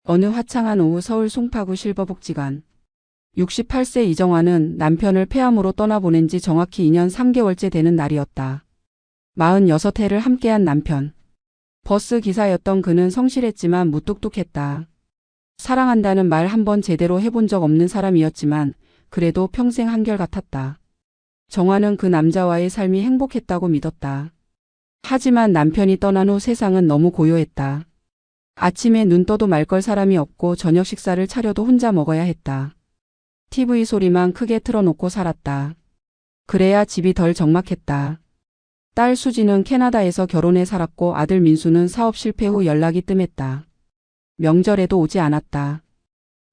어느 화창한 오후 서울 송파구 실버복지관. 68세 이정화는 남편을 폐암으로 떠나보낸 지 정확히 2년 3개월째 되는 날이었다. 46해를 함께한 남편. 버스 기사였던 그는 성실했지만 무뚝뚝했다. 사랑한다는 말 한 번 제대로 해본 적 없는 사람이었지만 그래도 평생 한결같았다. 정화는 그 남자와의 삶이 행복했다고 믿었다. 하지만 남편이 떠난 후 세상은 너무 고요했다. 아침에 눈 떠도 말 걸 사람이 없고 저녁 식사를 차려도 혼자 먹어야 했다. TV 소리만 크게 틀어놓고 살았다. 그래야 집이 덜 적막했다. 딸 수지는 캐나다에서 결혼해 살았고 아들 민수는 사업 실패 후 연락이 뜸했다. 명절에도 오지 않았다.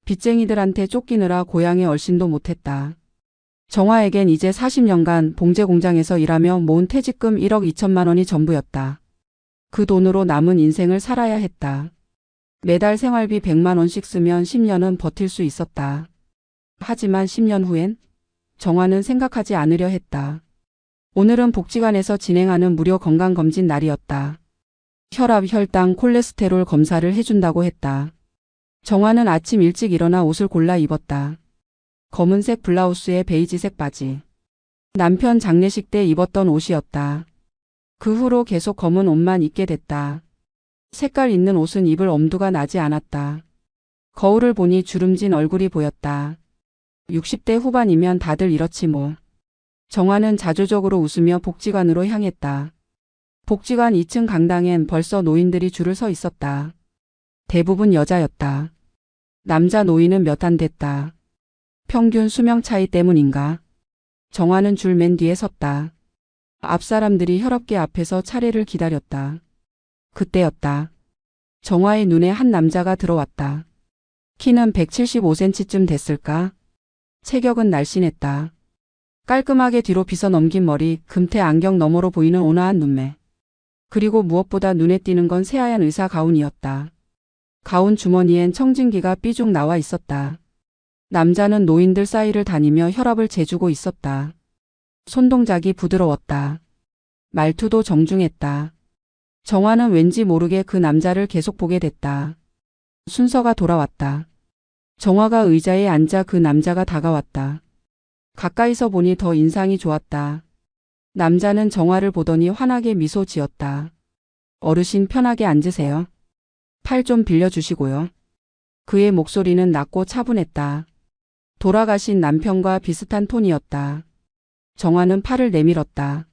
빚쟁이들한테 쫓기느라 고향에 얼씬도 못했다. 정화에겐 이제 40년간 봉제 공장에서 일하며 모은 퇴직금 1억 2천만 원이 전부였다. 그 돈으로 남은 인생을 살아야 했다. 매달 생활비 100만 원씩 쓰면 10년은 버틸 수 있었다. 하지만 10년 후엔 정화는 생각하지 않으려 했다. 오늘은 복지관에서 진행하는 무료 건강검진 날이었다. 혈압, 혈당, 콜레스테롤 검사를 해준다고 했다. 정화는 아침 일찍 일어나 옷을 골라 입었다. 검은색 블라우스에 베이지색 바지. 남편 장례식 때 입었던 옷이었다. 그 후로 계속 검은 옷만 입게 됐다. 색깔 있는 옷은 입을 엄두가 나지 않았다. 거울을 보니 주름진 얼굴이 보였다. 60대 후반이면 다들 이렇지 뭐. 정화는 자조적으로 웃으며 복지관으로 향했다. 복지관 2층 강당엔 벌써 노인들이 줄을 서 있었다. 대부분 여자였다. 남자 노인은 몇 안 됐다. 평균 수명 차이 때문인가? 정화는 줄 맨 뒤에 섰다. 앞 사람들이 혈압계 앞에서 차례를 기다렸다. 그때였다. 정화의 눈에 한 남자가 들어왔다. 키는 175cm쯤 됐을까? 체격은 날씬했다. 깔끔하게 뒤로 빗어 넘긴 머리, 금태 안경 너머로 보이는 온화한 눈매. 그리고 무엇보다 눈에 띄는 건 새하얀 의사 가운이었다. 가운 주머니엔 청진기가 삐죽 나와 있었다. 남자는 노인들 사이를 다니며 혈압을 재주고 있었다. 손동작이 부드러웠다. 말투도 정중했다. 정화는 왠지 모르게 그 남자를 계속 보게 됐다. 순서가 돌아왔다. 정화가 의자에 앉아 그 남자가 다가왔다. 가까이서 보니 더 인상이 좋았다. 남자는 정화를 보더니 환하게 미소 지었다. 어르신 편하게 앉으세요. 팔 좀 빌려주시고요. 그의 목소리는 낮고 차분했다. 돌아가신 남편과 비슷한 톤이었다. 정화는 팔을 내밀었다.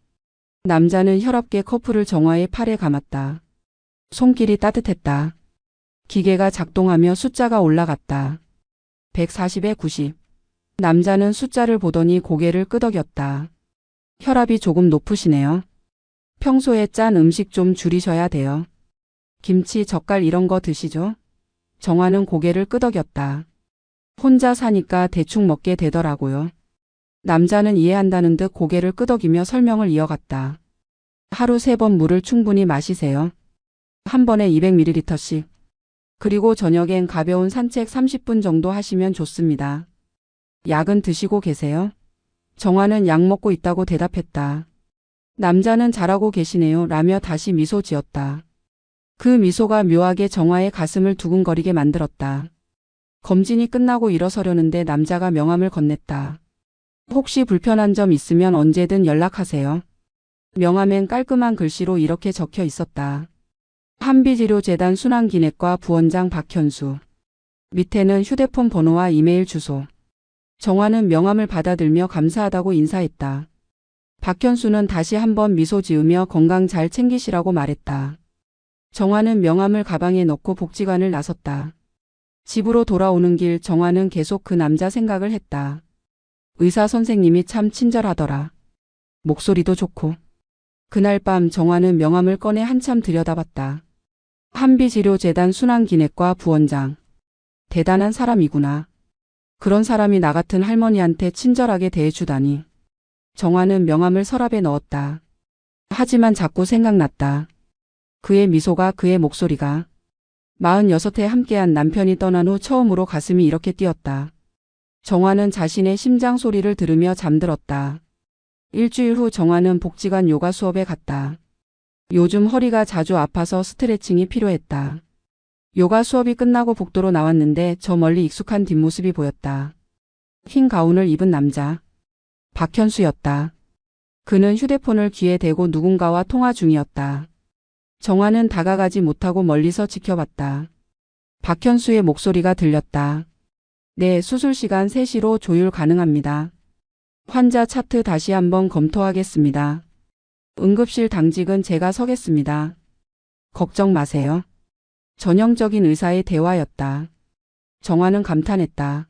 남자는 혈압계 커프를 정화의 팔에 감았다. 손길이 따뜻했다. 기계가 작동하며 숫자가 올라갔다. 140에 90. 남자는 숫자를 보더니 고개를 끄덕였다. 혈압이 조금 높으시네요. 평소에 짠 음식 좀 줄이셔야 돼요. 김치, 젓갈 이런 거 드시죠? 정화는 고개를 끄덕였다. 혼자 사니까 대충 먹게 되더라고요. 남자는 이해한다는 듯 고개를 끄덕이며 설명을 이어갔다. 하루 3번 물을 충분히 마시세요. 한 번에 200ml씩. 그리고 저녁엔 가벼운 산책 30분 정도 하시면 좋습니다. 약은 드시고 계세요? 정화는 약 먹고 있다고 대답했다. 남자는 잘하고 계시네요 라며 다시 미소 지었다. 그 미소가 묘하게 정화의 가슴을 두근거리게 만들었다. 검진이 끝나고 일어서려는데 남자가 명함을 건넸다. 혹시 불편한 점 있으면 언제든 연락하세요. 명함엔 깔끔한 글씨로 이렇게 적혀 있었다. 한비치료재단 순환기내과 부원장 박현수. 밑에는 휴대폰 번호와 이메일 주소. 정화는 명함을 받아들며 감사하다고 인사했다. 박현수는 다시 한번 미소 지으며 건강 잘 챙기시라고 말했다. 정화는 명함을 가방에 넣고 복지관을 나섰다. 집으로 돌아오는 길 정화는 계속 그 남자 생각을 했다. 의사 선생님이 참 친절하더라. 목소리도 좋고. 그날 밤 정화는 명함을 꺼내 한참 들여다봤다. 한비치료재단 순환기내과 부원장. 대단한 사람이구나. 그런 사람이 나 같은 할머니한테 친절하게 대해주다니. 정화는 명함을 서랍에 넣었다. 하지만 자꾸 생각났다. 그의 미소가, 그의 목소리가. 46해 함께한 남편이 떠난 후 처음으로 가슴이 이렇게 뛰었다. 정화는 자신의 심장 소리를 들으며 잠들었다. 일주일 후 정화는 복지관 요가 수업에 갔다. 요즘 허리가 자주 아파서 스트레칭이 필요했다. 요가 수업이 끝나고 복도로 나왔는데 저 멀리 익숙한 뒷모습이 보였다. 흰 가운을 입은 남자. 박현수였다. 그는 휴대폰을 귀에 대고 누군가와 통화 중이었다. 정화는 다가가지 못하고 멀리서 지켜봤다. 박현수의 목소리가 들렸다. 네, 수술 시간 3시로 조율 가능합니다. 환자 차트 다시 한번 검토하겠습니다. 응급실 당직은 제가 서겠습니다. 걱정 마세요. 전형적인 의사의 대화였다. 정화는 감탄했다.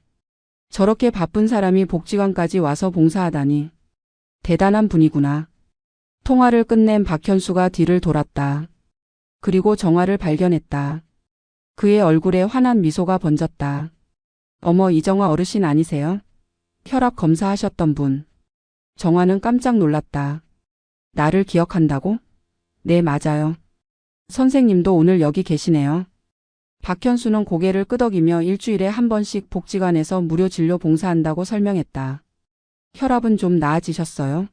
저렇게 바쁜 사람이 복지관까지 와서 봉사하다니. 대단한 분이구나. 통화를 끝낸 박현수가 뒤를 돌았다. 그리고 정화를 발견했다. 그의 얼굴에 환한 미소가 번졌다. 어머, 이정화 어르신 아니세요? 혈압 검사하셨던 분. 정화는 깜짝 놀랐다. 나를 기억한다고? 네, 맞아요. 선생님도 오늘 여기 계시네요. 박현수는 고개를 끄덕이며 일주일에 한 번씩 복지관에서 무료 진료 봉사한다고 설명했다. 혈압은 좀 나아지셨어요?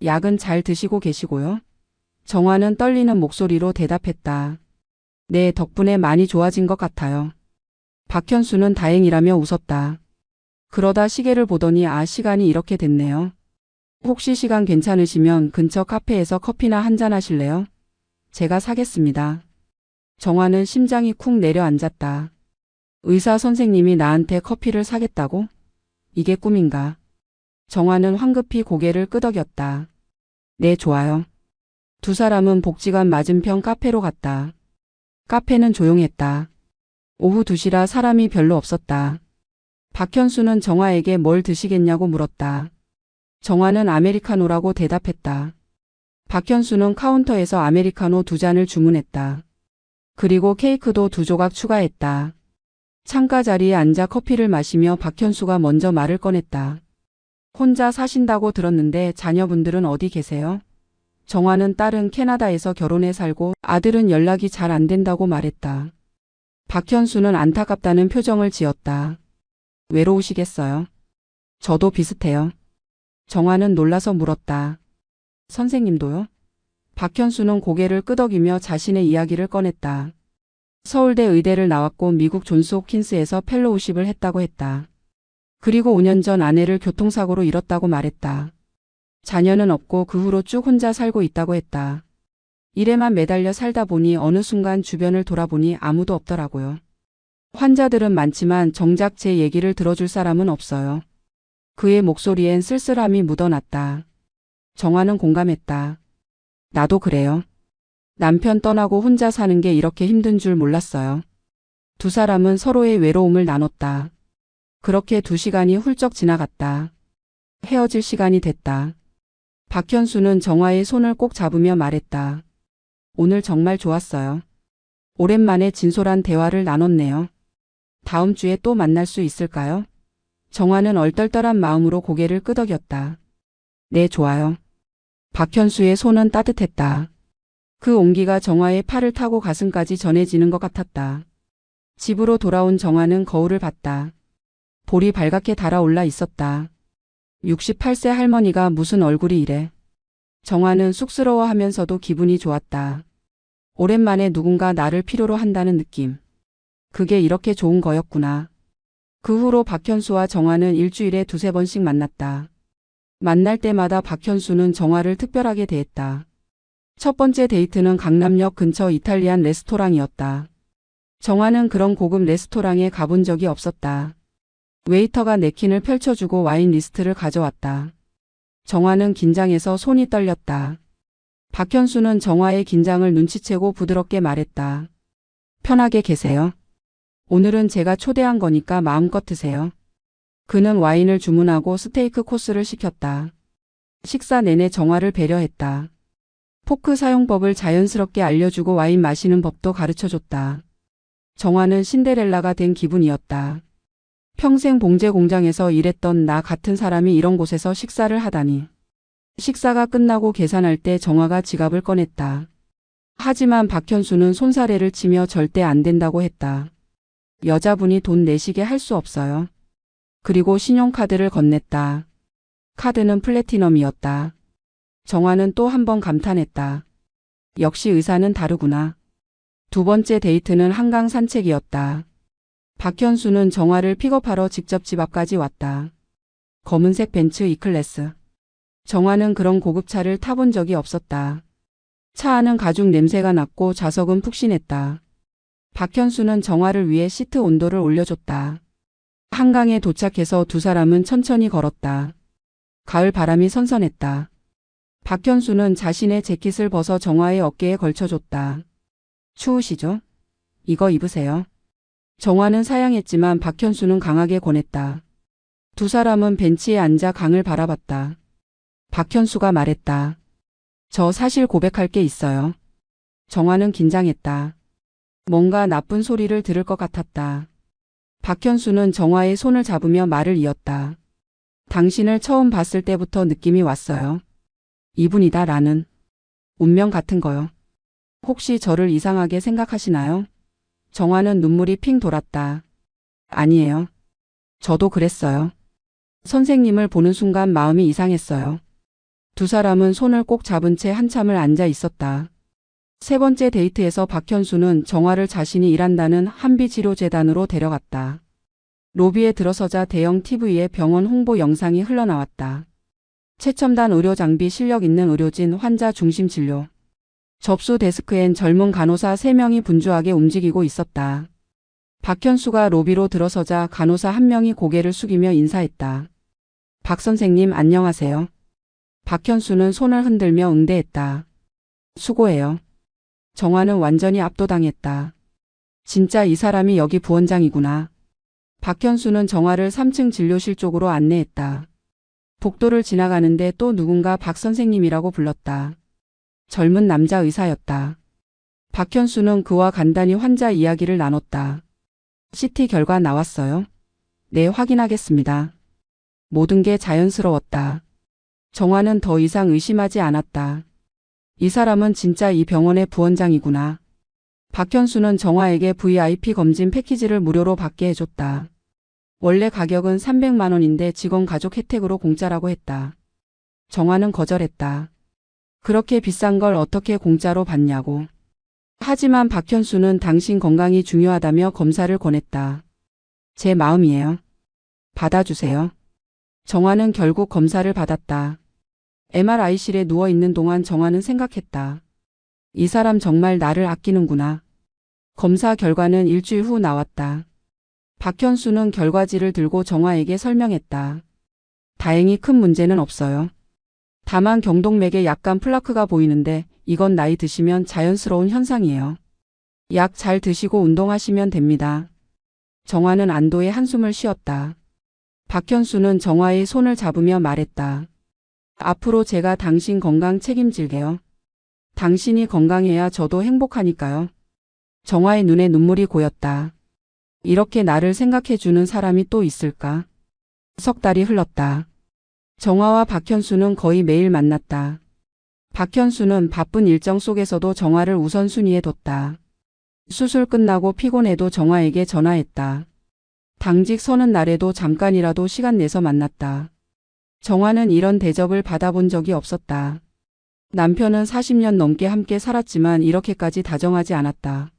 약은 잘 드시고 계시고요? 정화는 떨리는 목소리로 대답했다. 네, 덕분에 많이 좋아진 것 같아요. 박현수는 다행이라며 웃었다. 그러다 시계를 보더니 시간이 이렇게 됐네요. 혹시 시간 괜찮으시면 근처 카페에서 커피나 한잔 하실래요? 제가 사겠습니다. 정화는 심장이 쿵 내려앉았다. 의사 선생님이 나한테 커피를 사겠다고? 이게 꿈인가? 정화는 황급히 고개를 끄덕였다. 네, 좋아요. 두 사람은 복지관 맞은편 카페로 갔다. 카페는 조용했다. 오후 2시라 사람이 별로 없었다. 박현수는 정화에게 뭘 드시겠냐고 물었다. 정화는 아메리카노라고 대답했다. 박현수는 카운터에서 아메리카노 2잔을 주문했다. 그리고 케이크도 2조각 추가했다. 창가 자리에 앉아 커피를 마시며 박현수가 먼저 말을 꺼냈다. 혼자 사신다고 들었는데 자녀분들은 어디 계세요? 정화는 딸은 캐나다에서 결혼해 살고 아들은 연락이 잘 안 된다고 말했다. 박현수는 안타깝다는 표정을 지었다. 외로우시겠어요? 저도 비슷해요. 정화는 놀라서 물었다. 선생님도요? 박현수는 고개를 끄덕이며 자신의 이야기를 꺼냈다. 서울대 의대를 나왔고 미국 존스 홉킨스에서 펠로우십을 했다고 했다. 그리고 5년 전 아내를 교통사고로 잃었다고 말했다. 자녀는 없고 그 후로 쭉 혼자 살고 있다고 했다. 일에만 매달려 살다 보니 어느 순간 주변을 돌아보니 아무도 없더라고요. 환자들은 많지만 정작 제 얘기를 들어줄 사람은 없어요. 그의 목소리엔 쓸쓸함이 묻어났다. 정화는 공감했다. 나도 그래요. 남편 떠나고 혼자 사는 게 이렇게 힘든 줄 몰랐어요. 두 사람은 서로의 외로움을 나눴다. 그렇게 2시간이 훌쩍 지나갔다. 헤어질 시간이 됐다. 박현수는 정화의 손을 꼭 잡으며 말했다. 오늘 정말 좋았어요. 오랜만에 진솔한 대화를 나눴네요. 다음 주에 또 만날 수 있을까요? 정화는 얼떨떨한 마음으로 고개를 끄덕였다. 네, 좋아요. 박현수의 손은 따뜻했다. 그 온기가 정화의 팔을 타고 가슴까지 전해지는 것 같았다. 집으로 돌아온 정화는 거울을 봤다. 볼이 발갛게 달아올라 있었다. 68세 할머니가 무슨 얼굴이 이래. 정화는 쑥스러워하면서도 기분이 좋았다. 오랜만에 누군가 나를 필요로 한다는 느낌. 그게 이렇게 좋은 거였구나. 그 후로 박현수와 정화는 일주일에 2~3번씩 만났다. 만날 때마다 박현수는 정화를 특별하게 대했다. 첫 번째 데이트는 강남역 근처 이탈리안 레스토랑이었다. 정화는 그런 고급 레스토랑에 가본 적이 없었다. 웨이터가 냅킨을 펼쳐주고 와인 리스트를 가져왔다. 정화는 긴장해서 손이 떨렸다. 박현수는 정화의 긴장을 눈치채고 부드럽게 말했다. 편하게 계세요. 오늘은 제가 초대한 거니까 마음껏 드세요. 그는 와인을 주문하고 스테이크 코스를 시켰다. 식사 내내 정화를 배려했다. 포크 사용법을 자연스럽게 알려주고 와인 마시는 법도 가르쳐줬다. 정화는 신데렐라가 된 기분이었다. 평생 봉제 공장에서 일했던 나 같은 사람이 이런 곳에서 식사를 하다니. 식사가 끝나고 계산할 때 정화가 지갑을 꺼냈다. 하지만 박현수는 손사래를 치며 절대 안 된다고 했다. 여자분이 돈 내시게 할 수 없어요. 그리고 신용카드를 건넸다. 카드는 플래티넘이었다. 정화는 또 한 번 감탄했다. 역시 의사는 다르구나. 두 번째 데이트는 한강 산책이었다. 박현수는 정화를 픽업하러 직접 집 앞까지 왔다. 검은색 벤츠 E클래스. 정화는 그런 고급차를 타본 적이 없었다. 차 안은 가죽 냄새가 났고 좌석은 푹신했다. 박현수는 정화를 위해 시트 온도를 올려줬다. 한강에 도착해서 두 사람은 천천히 걸었다. 가을 바람이 선선했다. 박현수는 자신의 재킷을 벗어 정화의 어깨에 걸쳐줬다. 추우시죠? 이거 입으세요. 정화는 사양했지만 박현수는 강하게 권했다. 두 사람은 벤치에 앉아 강을 바라봤다. 박현수가 말했다. 저 사실 고백할 게 있어요. 정화는 긴장했다. 뭔가 나쁜 소리를 들을 것 같았다. 박현수는 정화의 손을 잡으며 말을 이었다. 당신을 처음 봤을 때부터 느낌이 왔어요. 이분이다 라는 운명 같은 거요. 혹시 저를 이상하게 생각하시나요? 정화는 눈물이 핑 돌았다. 아니에요. 저도 그랬어요. 선생님을 보는 순간 마음이 이상했어요. 두 사람은 손을 꼭 잡은 채 한참을 앉아 있었다. 세 번째 데이트에서 박현수는 정화를 자신이 일한다는 한비치료재단으로 데려갔다. 로비에 들어서자 대형 TV에 병원 홍보 영상이 흘러나왔다. 최첨단 의료 장비 실력 있는 의료진 환자 중심 진료. 접수 데스크엔 젊은 간호사 3명이 분주하게 움직이고 있었다. 박현수가 로비로 들어서자 간호사 한 명이 고개를 숙이며 인사했다. 박 선생님 안녕하세요. 박현수는 손을 흔들며 응대했다. 수고해요. 정화는 완전히 압도당했다. 진짜 이 사람이 여기 부원장이구나. 박현수는 정화를 3층 진료실 쪽으로 안내했다. 복도를 지나가는데 또 누군가 박 선생님이라고 불렀다. 젊은 남자 의사였다. 박현수는 그와 간단히 환자 이야기를 나눴다. CT 결과 나왔어요? 네, 확인하겠습니다. 모든 게 자연스러웠다. 정화는 더 이상 의심하지 않았다. 이 사람은 진짜 이 병원의 부원장이구나. 박현수는 정화에게 VIP 검진 패키지를 무료로 받게 해줬다. 원래 가격은 300만 원인데 직원 가족 혜택으로 공짜라고 했다. 정화는 거절했다. 그렇게 비싼 걸 어떻게 공짜로 받냐고. 하지만 박현수는 당신 건강이 중요하다며 검사를 권했다. 제 마음이에요. 받아주세요. 정화는 결국 검사를 받았다. MRI실에 누워있는 동안 정화는 생각했다. 이 사람 정말 나를 아끼는구나. 검사 결과는 일주일 후 나왔다. 박현수는 결과지를 들고 정화에게 설명했다. 다행히 큰 문제는 없어요. 다만 경동맥에 약간 플라크가 보이는데 이건 나이 드시면 자연스러운 현상이에요. 약 잘 드시고 운동하시면 됩니다. 정화는 안도의 한숨을 쉬었다. 박현수는 정화의 손을 잡으며 말했다. 앞으로 제가 당신 건강 책임질게요. 당신이 건강해야 저도 행복하니까요. 정화의 눈에 눈물이 고였다. 이렇게 나를 생각해주는 사람이 또 있을까? 석 달이 흘렀다. 정화와 박현수는 거의 매일 만났다. 박현수는 바쁜 일정 속에서도 정화를 우선순위에 뒀다. 수술 끝나고 피곤해도 정화에게 전화했다. 당직 서는 날에도 잠깐이라도 시간 내서 만났다. 정화는 이런 대접을 받아본 적이 없었다. 남편은 40년 넘게 함께 살았지만 이렇게까지 다정하지 않았다.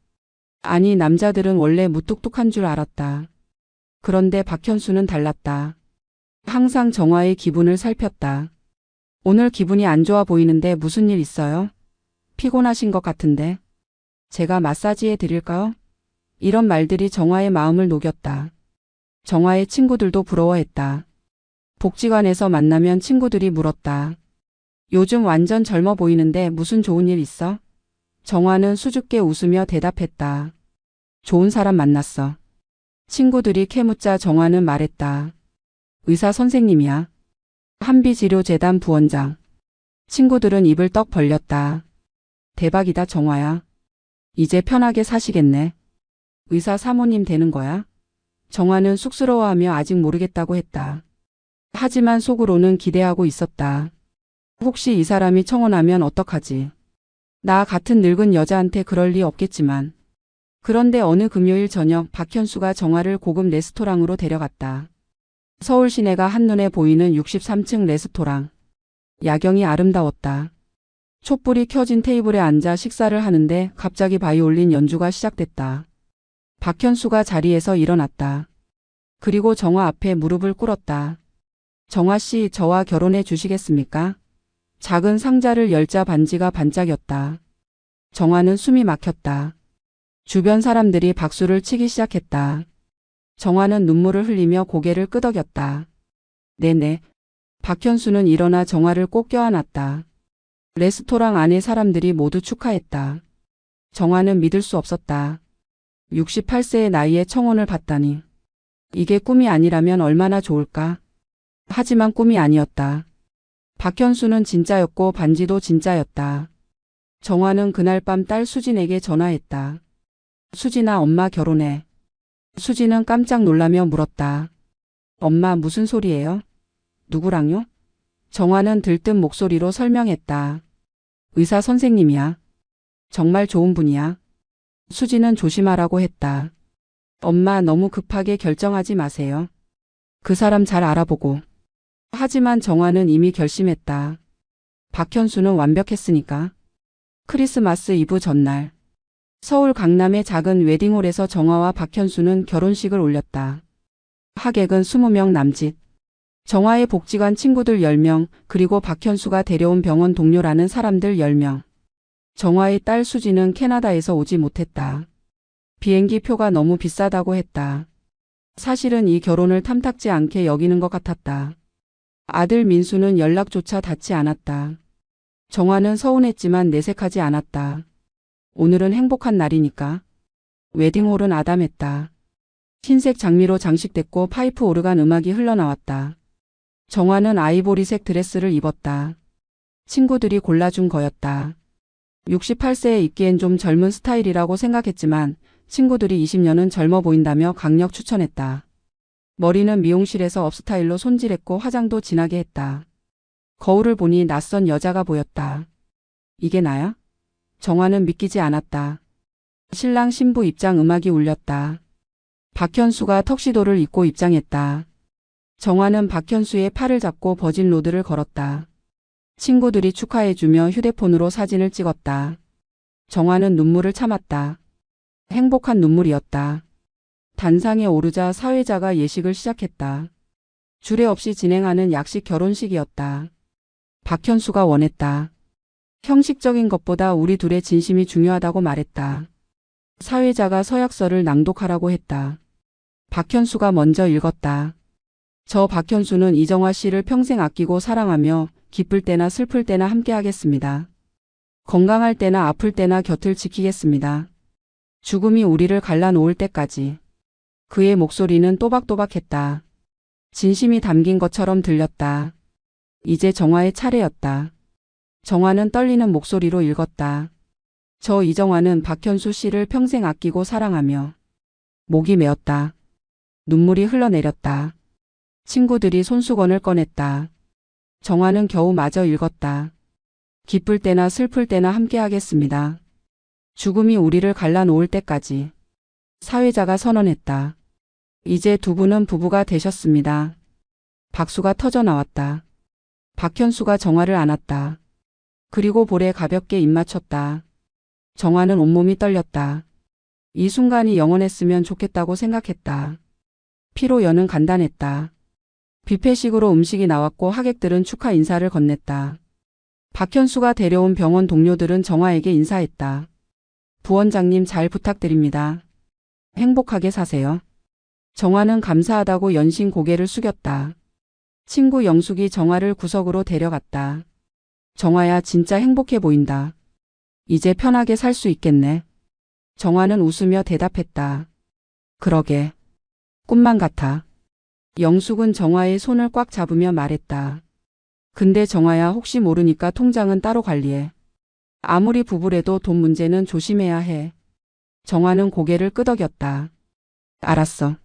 아니, 남자들은 원래 무뚝뚝한 줄 알았다. 그런데 박현수는 달랐다. 항상 정화의 기분을 살폈다. 오늘 기분이 안 좋아 보이는데 무슨 일 있어요? 피곤하신 것 같은데. 제가 마사지해 드릴까요? 이런 말들이 정화의 마음을 녹였다. 정화의 친구들도 부러워했다. 복지관에서 만나면 친구들이 물었다. 요즘 완전 젊어 보이는데 무슨 좋은 일 있어? 정화는 수줍게 웃으며 대답했다. 좋은 사람 만났어. 친구들이 캐묻자 정화는 말했다. 의사 선생님이야. 한비치료재단 부원장. 친구들은 입을 떡 벌렸다. 대박이다 정화야. 이제 편하게 사시겠네. 의사 사모님 되는 거야? 정화는 쑥스러워하며 아직 모르겠다고 했다. 하지만 속으로는 기대하고 있었다. 혹시 이 사람이 청혼하면 어떡하지? 나 같은 늙은 여자한테 그럴 리 없겠지만. 그런데 어느 금요일 저녁 박현수가 정화를 고급 레스토랑으로 데려갔다. 서울 시내가 한눈에 보이는 63층 레스토랑. 야경이 아름다웠다. 촛불이 켜진 테이블에 앉아 식사를 하는데 갑자기 바이올린 연주가 시작됐다. 박현수가 자리에서 일어났다. 그리고 정화 앞에 무릎을 꿇었다. 정화 씨, 저와 결혼해 주시겠습니까? 작은 상자를 열자 반지가 반짝였다. 정화는 숨이 막혔다. 주변 사람들이 박수를 치기 시작했다. 정화는 눈물을 흘리며 고개를 끄덕였다. 네네. 박현수는 일어나 정화를 꼭 껴안았다. 레스토랑 안에 사람들이 모두 축하했다. 정화는 믿을 수 없었다. 68세의 나이에 청혼을 받다니. 이게 꿈이 아니라면 얼마나 좋을까? 하지만 꿈이 아니었다. 박현수는 진짜였고 반지도 진짜였다. 정화는 그날 밤 딸 수진에게 전화했다. 수진아, 엄마 결혼해. 수진은 깜짝 놀라며 물었다. 엄마, 무슨 소리예요? 누구랑요? 정화는 들뜬 목소리로 설명했다. 의사 선생님이야. 정말 좋은 분이야. 수진은 조심하라고 했다. 엄마, 너무 급하게 결정하지 마세요. 그 사람 잘 알아보고. 하지만 정화는 이미 결심했다. 박현수는 완벽했으니까. 크리스마스 이브 전날. 서울 강남의 작은 웨딩홀에서 정화와 박현수는 결혼식을 올렸다. 하객은 20명 남짓. 정화의 복지관 친구들 10명, 그리고 박현수가 데려온 병원 동료라는 사람들 10명. 정화의 딸 수지는 캐나다에서 오지 못했다. 비행기 표가 너무 비싸다고 했다. 사실은 이 결혼을 탐탁지 않게 여기는 것 같았다. 아들 민수는 연락조차 닿지 않았다. 정화는 서운했지만 내색하지 않았다. 오늘은 행복한 날이니까. 웨딩홀은 아담했다. 흰색 장미로 장식됐고 파이프 오르간 음악이 흘러나왔다. 정화는 아이보리색 드레스를 입었다. 친구들이 골라준 거였다. 68세에 입기엔 좀 젊은 스타일이라고 생각했지만 친구들이 20년은 젊어 보인다며 강력 추천했다. 머리는 미용실에서 업스타일로 손질했고 화장도 진하게 했다. 거울을 보니 낯선 여자가 보였다. 이게 나야? 정화는 믿기지 않았다. 신랑 신부 입장 음악이 울렸다. 박현수가 턱시도를 입고 입장했다. 정화는 박현수의 팔을 잡고 버진 로드를 걸었다. 친구들이 축하해주며 휴대폰으로 사진을 찍었다. 정화는 눈물을 참았다. 행복한 눈물이었다. 단상에 오르자 사회자가 예식을 시작했다. 주례 없이 진행하는 약식 결혼식이었다. 박현수가 원했다. 형식적인 것보다 우리 둘의 진심이 중요하다고 말했다. 사회자가 서약서를 낭독하라고 했다. 박현수가 먼저 읽었다. 저 박현수는 이정화 씨를 평생 아끼고 사랑하며 기쁠 때나 슬플 때나 함께하겠습니다. 건강할 때나 아플 때나 곁을 지키겠습니다. 죽음이 우리를 갈라놓을 때까지. 그의 목소리는 또박또박했다. 진심이 담긴 것처럼 들렸다. 이제 정화의 차례였다. 정화는 떨리는 목소리로 읽었다. 저 이정화는 박현수 씨를 평생 아끼고 사랑하며. 목이 메었다. 눈물이 흘러내렸다. 친구들이 손수건을 꺼냈다. 정화는 겨우 마저 읽었다. 기쁠 때나 슬플 때나 함께하겠습니다. 죽음이 우리를 갈라놓을 때까지. 사회자가 선언했다. 이제 두 분은 부부가 되셨습니다. 박수가 터져 나왔다. 박현수가 정화를 안았다. 그리고 볼에 가볍게 입 맞췄다. 정화는 온몸이 떨렸다. 이 순간이 영원했으면 좋겠다고 생각했다. 피로 여는 간단했다. 뷔페식으로 음식이 나왔고 하객들은 축하 인사를 건넸다. 박현수가 데려온 병원 동료들은 정화에게 인사했다. 부원장님 잘 부탁드립니다. 행복하게 사세요. 정화는 감사하다고 연신 고개를 숙였다. 친구 영숙이 정화를 구석으로 데려갔다. 정화야, 진짜 행복해 보인다. 이제 편하게 살 수 있겠네. 정화는 웃으며 대답했다. 그러게. 꿈만 같아. 영숙은 정화의 손을 꽉 잡으며 말했다. 근데 정화야, 혹시 모르니까 통장은 따로 관리해. 아무리 부부래도 돈 문제는 조심해야 해. 정화는 고개를 끄덕였다. 알았어.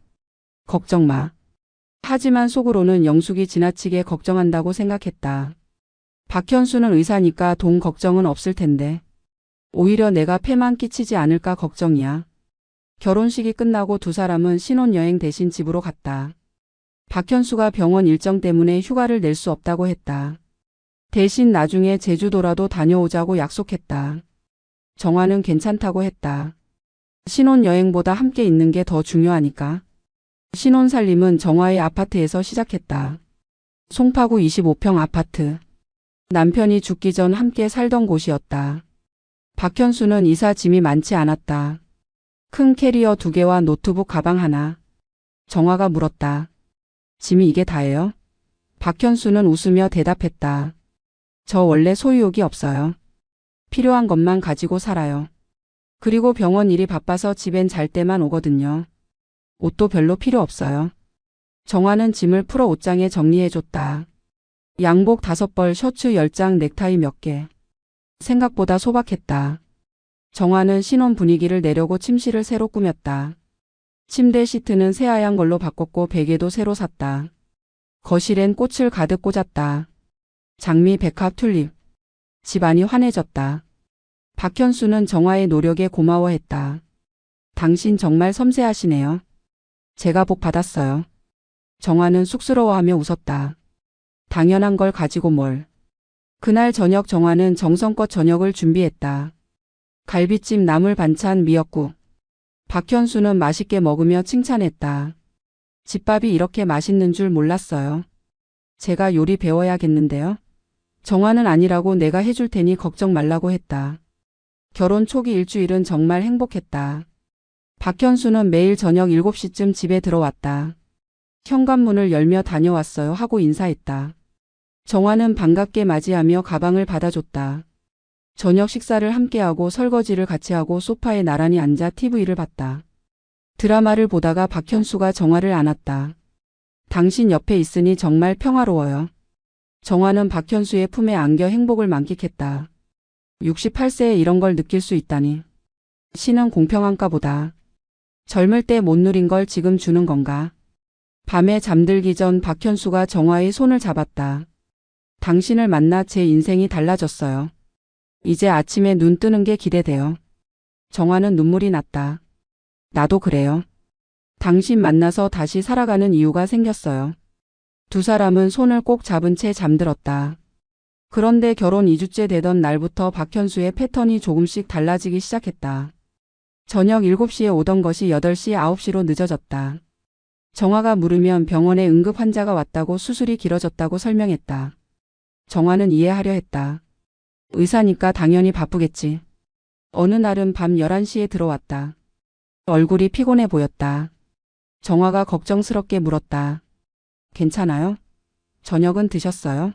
걱정 마. 하지만 속으로는 영숙이 지나치게 걱정한다고 생각했다. 박현수는 의사니까 돈 걱정은 없을 텐데. 오히려 내가 폐만 끼치지 않을까 걱정이야. 결혼식이 끝나고 두 사람은 신혼여행 대신 집으로 갔다. 박현수가 병원 일정 때문에 휴가를 낼 수 없다고 했다. 대신 나중에 제주도라도 다녀오자고 약속했다. 정화는 괜찮다고 했다. 신혼여행보다 함께 있는 게 더 중요하니까. 신혼살림은 정화의 아파트에서 시작했다. 송파구 25평 아파트. 남편이 죽기 전 함께 살던 곳이었다. 박현수는 이사 짐이 많지 않았다. 큰 캐리어 2개와 노트북 가방 하나. 정화가 물었다. 짐이 이게 다예요? 박현수는 웃으며 대답했다. 저 원래 소유욕이 없어요. 필요한 것만 가지고 살아요. 그리고 병원 일이 바빠서 집엔 잘 때만 오거든요. 옷도 별로 필요 없어요. 정화는 짐을 풀어 옷장에 정리해줬다. 양복 5벌, 셔츠 10장, 넥타이 몇 개. 생각보다 소박했다. 정화는 신혼 분위기를 내려고 침실을 새로 꾸몄다. 침대 시트는 새하얀 걸로 바꿨고 베개도 새로 샀다. 거실엔 꽃을 가득 꽂았다. 장미, 백합, 튤립. 집안이 환해졌다. 박현수는 정화의 노력에 고마워했다. 당신 정말 섬세하시네요. 제가 복 받았어요. 정화는 쑥스러워하며 웃었다. 당연한 걸 가지고 뭘. 그날 저녁 정화는 정성껏 저녁을 준비했다. 갈비찜, 나물 반찬, 미역국. 박현수는 맛있게 먹으며 칭찬했다. 집밥이 이렇게 맛있는 줄 몰랐어요. 제가 요리 배워야겠는데요. 정화는 아니라고 내가 해줄 테니 걱정 말라고 했다. 결혼 초기 일주일은 정말 행복했다. 박현수는 매일 저녁 7시쯤 집에 들어왔다. 현관문을 열며 다녀왔어요 하고 인사했다. 정화는 반갑게 맞이하며 가방을 받아줬다. 저녁 식사를 함께하고 설거지를 같이 하고 소파에 나란히 앉아 TV를 봤다. 드라마를 보다가 박현수가 정화를 안았다. 당신 옆에 있으니 정말 평화로워요. 정화는 박현수의 품에 안겨 행복을 만끽했다. 68세에 이런 걸 느낄 수 있다니. 신은 공평한가 보다. 젊을 때 못 누린 걸 지금 주는 건가. 밤에 잠들기 전 박현수가 정화의 손을 잡았다. 당신을 만나 제 인생이 달라졌어요. 이제 아침에 눈 뜨는 게 기대돼요. 정화는 눈물이 났다. 나도 그래요. 당신 만나서 다시 살아가는 이유가 생겼어요. 두 사람은 손을 꼭 잡은 채 잠들었다. 그런데 결혼 2주째 되던 날부터 박현수의 패턴이 조금씩 달라지기 시작했다. 저녁 7시에 오던 것이 8시, 9시로 늦어졌다. 정화가 물으면 병원에 응급 환자가 왔다고 수술이 길어졌다고 설명했다. 정화는 이해하려 했다. 의사니까 당연히 바쁘겠지. 어느 날은 밤 11시에 들어왔다. 얼굴이 피곤해 보였다. 정화가 걱정스럽게 물었다. 괜찮아요? 저녁은 드셨어요?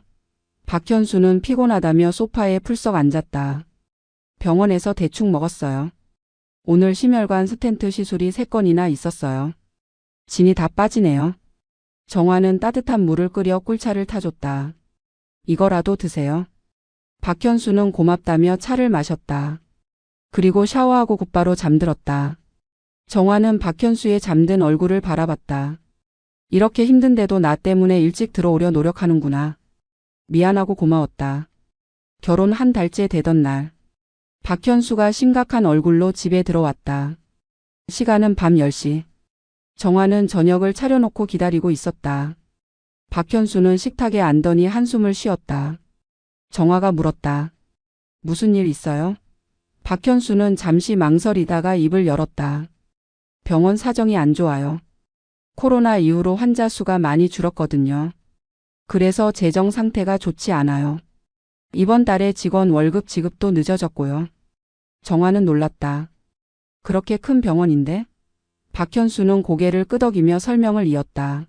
박현수는 피곤하다며 소파에 풀썩 앉았다. 병원에서 대충 먹었어요. 오늘 심혈관 스텐트 시술이 3건이나 있었어요. 진이 다 빠지네요. 정화는 따뜻한 물을 끓여 꿀차를 타줬다. 이거라도 드세요. 박현수는 고맙다며 차를 마셨다. 그리고 샤워하고 곧바로 잠들었다. 정화는 박현수의 잠든 얼굴을 바라봤다. 이렇게 힘든데도 나 때문에 일찍 들어오려 노력하는구나. 미안하고 고마웠다. 결혼 한 달째 되던 날. 박현수가 심각한 얼굴로 집에 들어왔다. 시간은 밤 10시. 정화는 저녁을 차려놓고 기다리고 있었다. 박현수는 식탁에 앉더니 한숨을 쉬었다. 정화가 물었다. 무슨 일 있어요? 박현수는 잠시 망설이다가 입을 열었다. 병원 사정이 안 좋아요. 코로나 이후로 환자 수가 많이 줄었거든요. 그래서 재정 상태가 좋지 않아요. 이번 달에 직원 월급 지급도 늦어졌고요. 정화는 놀랐다. 그렇게 큰 병원인데? 박현수는 고개를 끄덕이며 설명을 이었다.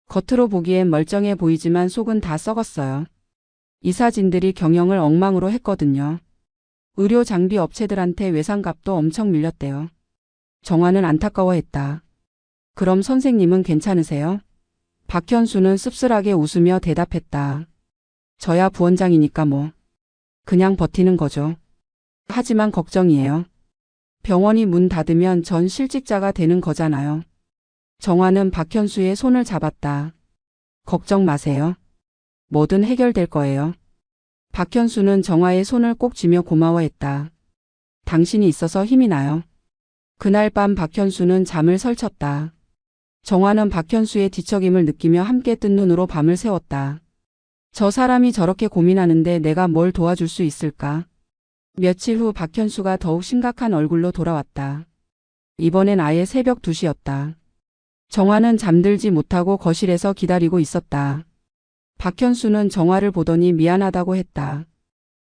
겉으로 보기엔 멀쩡해 보이지만 속은 다 썩었어요. 이사진들이 경영을 엉망으로 했거든요. 의료 장비 업체들한테 외상값도 엄청 밀렸대요. 정화는 안타까워했다. 그럼 선생님은 괜찮으세요? 박현수는 씁쓸하게 웃으며 대답했다. 저야 부원장이니까 뭐. 그냥 버티는 거죠. 하지만 걱정이에요. 병원이 문 닫으면 전 실직자가 되는 거잖아요. 정화는 박현수의 손을 잡았다. 걱정 마세요. 뭐든 해결될 거예요. 박현수는 정화의 손을 꼭 쥐며 고마워했다. 당신이 있어서 힘이 나요. 그날 밤 박현수는 잠을 설쳤다. 정화는 박현수의 뒤척임을 느끼며 함께 뜬 눈으로 밤을 새웠다. 저 사람이 저렇게 고민하는데 내가 뭘 도와줄 수 있을까? 며칠 후 박현수가 더욱 심각한 얼굴로 돌아왔다. 이번엔 아예 새벽 2시였다. 정화는 잠들지 못하고 거실에서 기다리고 있었다. 박현수는 정화를 보더니 미안하다고 했다.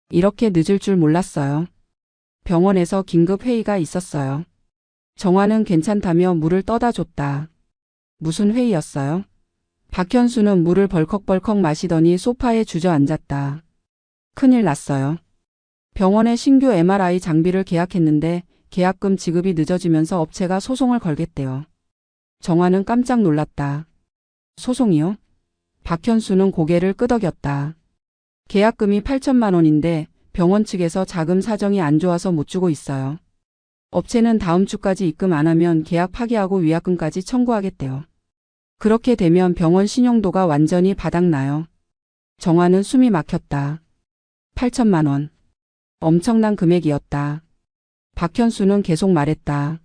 이렇게 늦을 줄 몰랐어요. 병원에서 긴급 회의가 있었어요. 정화는 괜찮다며 물을 떠다 줬다. 무슨 회의였어요? 박현수는 물을 벌컥벌컥 마시더니 소파에 주저앉았다. 큰일 났어요. 병원에 신규 MRI 장비를 계약했는데 계약금 지급이 늦어지면서 업체가 소송을 걸겠대요. 정화는 깜짝 놀랐다. 소송이요? 박현수는 고개를 끄덕였다. 계약금이 8천만 원인데 병원 측에서 자금 사정이 안 좋아서 못 주고 있어요. 업체는 다음 주까지 입금 안 하면 계약 파기하고 위약금까지 청구하겠대요. 그렇게 되면 병원 신용도가 완전히 바닥나요. 정화는 숨이 막혔다. 8천만 원. 엄청난 금액이었다. 박현수는 계속 말했다.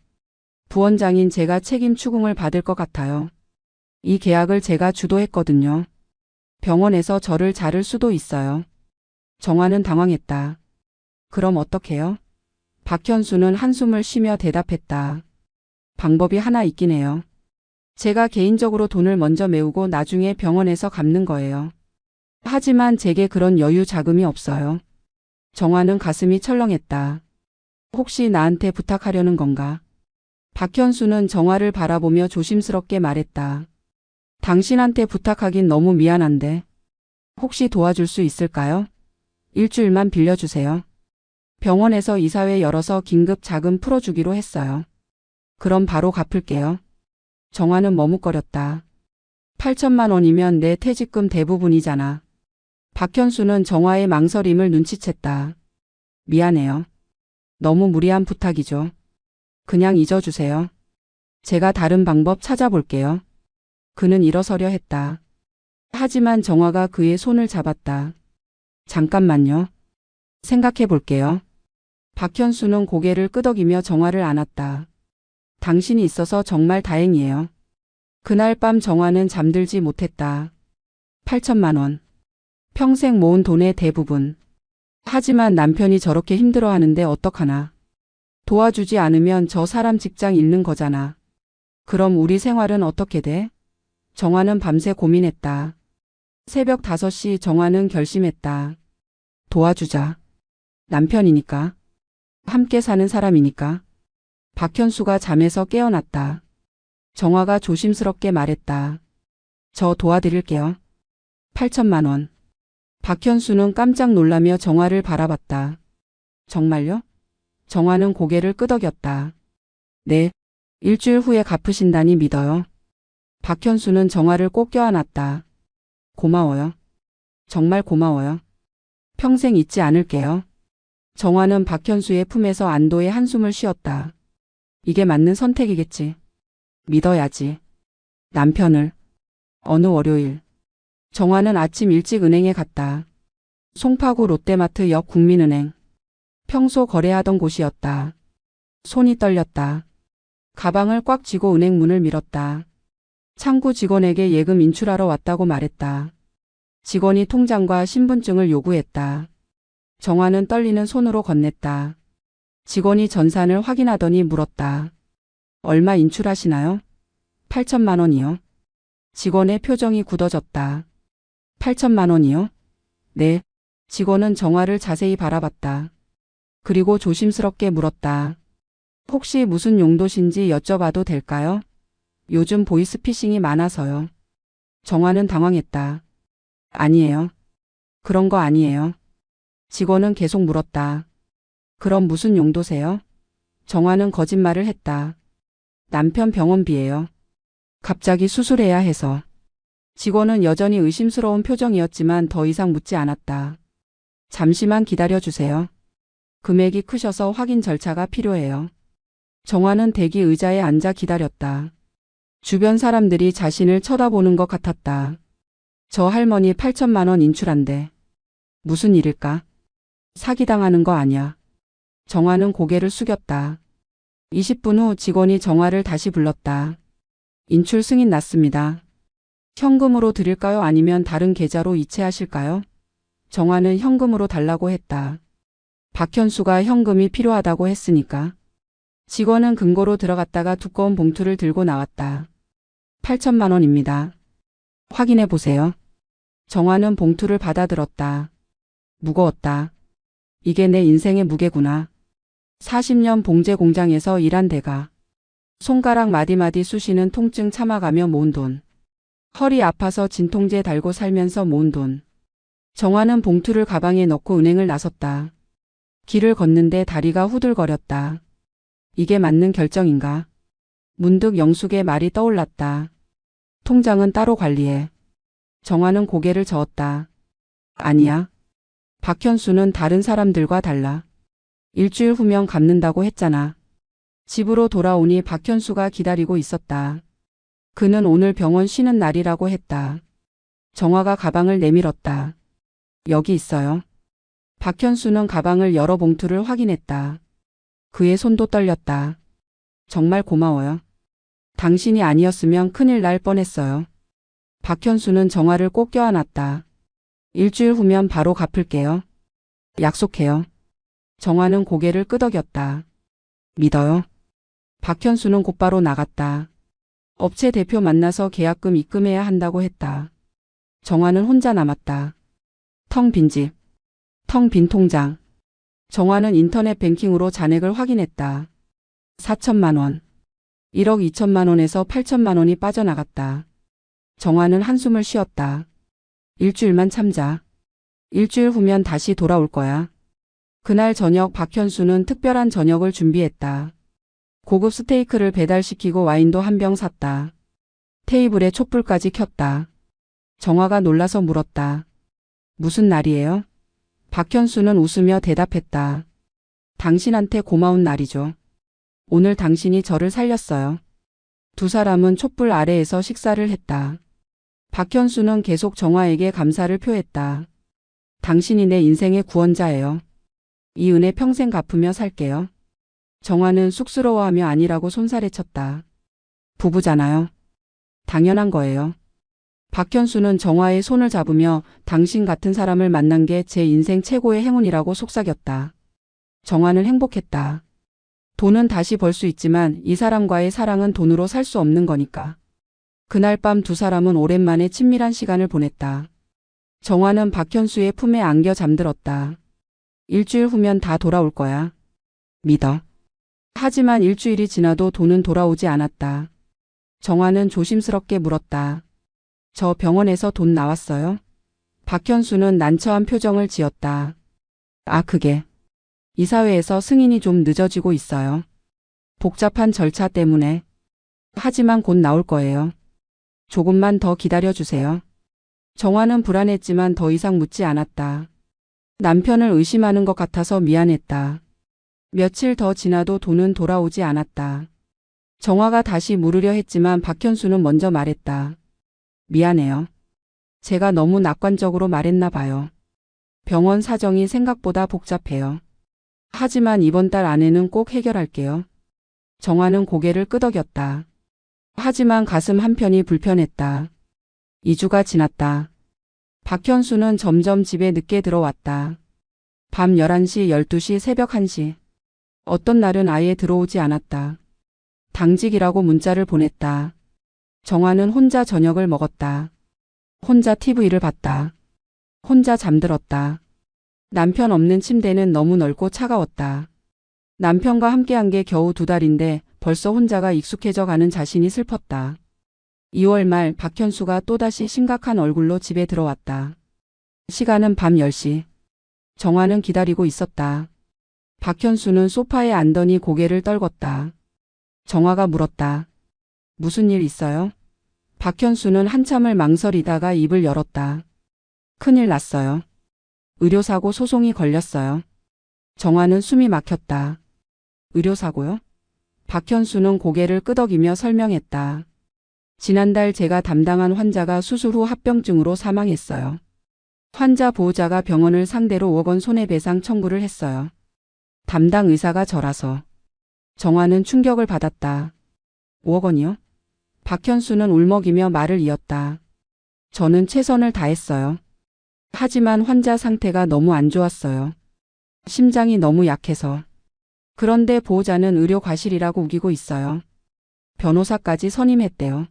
부원장인 제가 책임 추궁을 받을 것 같아요. 이 계약을 제가 주도했거든요. 병원에서 저를 자를 수도 있어요. 정화는 당황했다. 그럼 어떡해요? 박현수는 한숨을 쉬며 대답했다. 방법이 하나 있긴 해요. 제가 개인적으로 돈을 먼저 메우고 나중에 병원에서 갚는 거예요. 하지만 제게 그런 여유 자금이 없어요. 정화는 가슴이 철렁했다. 혹시 나한테 부탁하려는 건가? 박현수는 정화를 바라보며 조심스럽게 말했다. 당신한테 부탁하긴 너무 미안한데. 혹시 도와줄 수 있을까요? 일주일만 빌려주세요. 병원에서 이사회 열어서 긴급 자금 풀어주기로 했어요. 그럼 바로 갚을게요. 정화는 머뭇거렸다. 8천만 원이면 내 퇴직금 대부분이잖아. 박현수는 정화의 망설임을 눈치챘다. 미안해요. 너무 무리한 부탁이죠. 그냥 잊어주세요. 제가 다른 방법 찾아볼게요. 그는 일어서려 했다. 하지만 정화가 그의 손을 잡았다. 잠깐만요. 생각해 볼게요. 박현수는 고개를 끄덕이며 정화를 안았다. 당신이 있어서 정말 다행이에요. 그날 밤 정화는 잠들지 못했다. 8천만 원. 평생 모은 돈의 대부분. 하지만 남편이 저렇게 힘들어하는데 어떡하나. 도와주지 않으면 저 사람 직장 잃는 거잖아. 그럼 우리 생활은 어떻게 돼? 정화는 밤새 고민했다. 새벽 5시 정화는 결심했다. 도와주자. 남편이니까. 함께 사는 사람이니까. 박현수가 잠에서 깨어났다. 정화가 조심스럽게 말했다. 저 도와드릴게요. 8천만 원. 박현수는 깜짝 놀라며 정화를 바라봤다. 정말요? 정화는 고개를 끄덕였다. 네. 일주일 후에 갚으신다니 믿어요. 박현수는 정화를 꼭 껴안았다. 고마워요. 정말 고마워요. 평생 잊지 않을게요. 정화는 박현수의 품에서 안도의 한숨을 쉬었다. 이게 맞는 선택이겠지. 믿어야지. 남편을. 어느 월요일. 정화는 아침 일찍 은행에 갔다. 송파구 롯데마트 옆 국민은행. 평소 거래하던 곳이었다. 손이 떨렸다. 가방을 꽉 쥐고 은행 문을 밀었다. 창구 직원에게 예금 인출하러 왔다고 말했다. 직원이 통장과 신분증을 요구했다. 정화는 떨리는 손으로 건넸다. 직원이 전산을 확인하더니 물었다. 얼마 인출하시나요? 8천만 원이요. 직원의 표정이 굳어졌다. 8천만 원이요? 네. 직원은 정화를 자세히 바라봤다. 그리고 조심스럽게 물었다. 혹시 무슨 용도신지 여쭤봐도 될까요? 요즘 보이스피싱이 많아서요. 정화는 당황했다. 아니에요. 그런 거 아니에요. 직원은 계속 물었다. 그럼 무슨 용도세요? 정화는 거짓말을 했다. 남편 병원비예요. 갑자기 수술해야 해서. 직원은 여전히 의심스러운 표정이었지만 더 이상 묻지 않았다. 잠시만 기다려주세요. 금액이 크셔서 확인 절차가 필요해요. 정화는 대기 의자에 앉아 기다렸다. 주변 사람들이 자신을 쳐다보는 것 같았다. 저 할머니 8천만 원 인출한대. 무슨 일일까? 사기당하는 거 아니야. 정화는 고개를 숙였다. 20분 후 직원이 정화를 다시 불렀다. 인출 승인 났습니다. 현금으로 드릴까요? 아니면 다른 계좌로 이체하실까요? 정화는 현금으로 달라고 했다. 박현수가 현금이 필요하다고 했으니까. 직원은 금고로 들어갔다가 두꺼운 봉투를 들고 나왔다. 8천만 원입니다. 확인해 보세요. 정화는 봉투를 받아들었다. 무거웠다. 이게 내 인생의 무게구나. 40년 봉제 공장에서 일한 대가. 손가락 마디마디 쑤시는 통증 참아가며 모은 돈. 허리 아파서 진통제 달고 살면서 모은 돈. 정화는 봉투를 가방에 넣고 은행을 나섰다. 길을 걷는데 다리가 후들거렸다. 이게 맞는 결정인가? 문득 영숙의 말이 떠올랐다. 통장은 따로 관리해. 정화는 고개를 저었다. 아니야. 박현수는 다른 사람들과 달라. 일주일 후면 갚는다고 했잖아. 집으로 돌아오니 박현수가 기다리고 있었다. 그는 오늘 병원 쉬는 날이라고 했다. 정화가 가방을 내밀었다. 여기 있어요. 박현수는 가방을 열어 봉투를 확인했다. 그의 손도 떨렸다. 정말 고마워요. 당신이 아니었으면 큰일 날 뻔했어요. 박현수는 정화를 꼭 껴안았다. 일주일 후면 바로 갚을게요. 약속해요. 정화는 고개를 끄덕였다. 믿어요. 박현수는 곧바로 나갔다. 업체 대표 만나서 계약금 입금해야 한다고 했다. 정화는 혼자 남았다. 텅 빈 집, 텅 빈 통장. 정화는 인터넷 뱅킹으로 잔액을 확인했다. 4천만 원. 1억 2천만 원에서 8천만 원이 빠져나갔다. 정화는 한숨을 쉬었다. 일주일만 참자. 일주일 후면 다시 돌아올 거야. 그날 저녁 박현수는 특별한 저녁을 준비했다. 고급 스테이크를 배달시키고 와인도 한 병 샀다. 테이블에 촛불까지 켰다. 정화가 놀라서 물었다. 무슨 날이에요? 박현수는 웃으며 대답했다. 당신한테 고마운 날이죠. 오늘 당신이 저를 살렸어요. 두 사람은 촛불 아래에서 식사를 했다. 박현수는 계속 정화에게 감사를 표했다. 당신이 내 인생의 구원자예요. 이 은혜 평생 갚으며 살게요. 정화는 쑥스러워하며 아니라고 손살에 쳤다. 부부잖아요. 당연한 거예요. 박현수는 정화의 손을 잡으며 당신 같은 사람을 만난 게 제 인생 최고의 행운이라고 속삭였다. 정화는 행복했다. 돈은 다시 벌 수 있지만 이 사람과의 사랑은 돈으로 살 수 없는 거니까. 그날 밤 두 사람은 오랜만에 친밀한 시간을 보냈다. 정화는 박현수의 품에 안겨 잠들었다. 일주일 후면 다 돌아올 거야. 믿어. 하지만 일주일이 지나도 돈은 돌아오지 않았다. 정화는 조심스럽게 물었다. 저 병원에서 돈 나왔어요? 박현수는 난처한 표정을 지었다. 아, 그게. 이사회에서 승인이 좀 늦어지고 있어요. 복잡한 절차 때문에. 하지만 곧 나올 거예요. 조금만 더 기다려주세요. 정화는 불안했지만 더 이상 묻지 않았다. 남편을 의심하는 것 같아서 미안했다. 며칠 더 지나도 돈은 돌아오지 않았다. 정화가 다시 물으려 했지만 박현수는 먼저 말했다. 미안해요. 제가 너무 낙관적으로 말했나 봐요. 병원 사정이 생각보다 복잡해요. 하지만 이번 달 안에는 꼭 해결할게요. 정화는 고개를 끄덕였다. 하지만 가슴 한편이 불편했다. 2주가 지났다. 박현수는 점점 집에 늦게 들어왔다. 밤 11시, 12시, 새벽 1시. 어떤 날은 아예 들어오지 않았다. 당직이라고 문자를 보냈다. 정화는 혼자 저녁을 먹었다. 혼자 TV를 봤다. 혼자 잠들었다. 남편 없는 침대는 너무 넓고 차가웠다. 남편과 함께한 게 겨우 2달인데 벌써 혼자가 익숙해져 가는 자신이 슬펐다. 2월 말 박현수가 또다시 심각한 얼굴로 집에 들어왔다. 시간은 밤 10시. 정화는 기다리고 있었다. 박현수는 소파에 앉더니 고개를 떨궜다. 정화가 물었다. 무슨 일 있어요? 박현수는 한참을 망설이다가 입을 열었다. 큰일 났어요. 의료사고 소송이 걸렸어요. 정화는 숨이 막혔다. 의료사고요? 박현수는 고개를 끄덕이며 설명했다. 지난달 제가 담당한 환자가 수술 후 합병증으로 사망했어요. 환자 보호자가 병원을 상대로 5억 원 손해배상 청구를 했어요. 담당 의사가 저라서. 정화는 충격을 받았다. 5억 원이요? 박현수는 울먹이며 말을 이었다. 저는 최선을 다했어요. 하지만 환자 상태가 너무 안 좋았어요. 심장이 너무 약해서. 그런데 보호자는 의료 과실이라고 우기고 있어요. 변호사까지 선임했대요.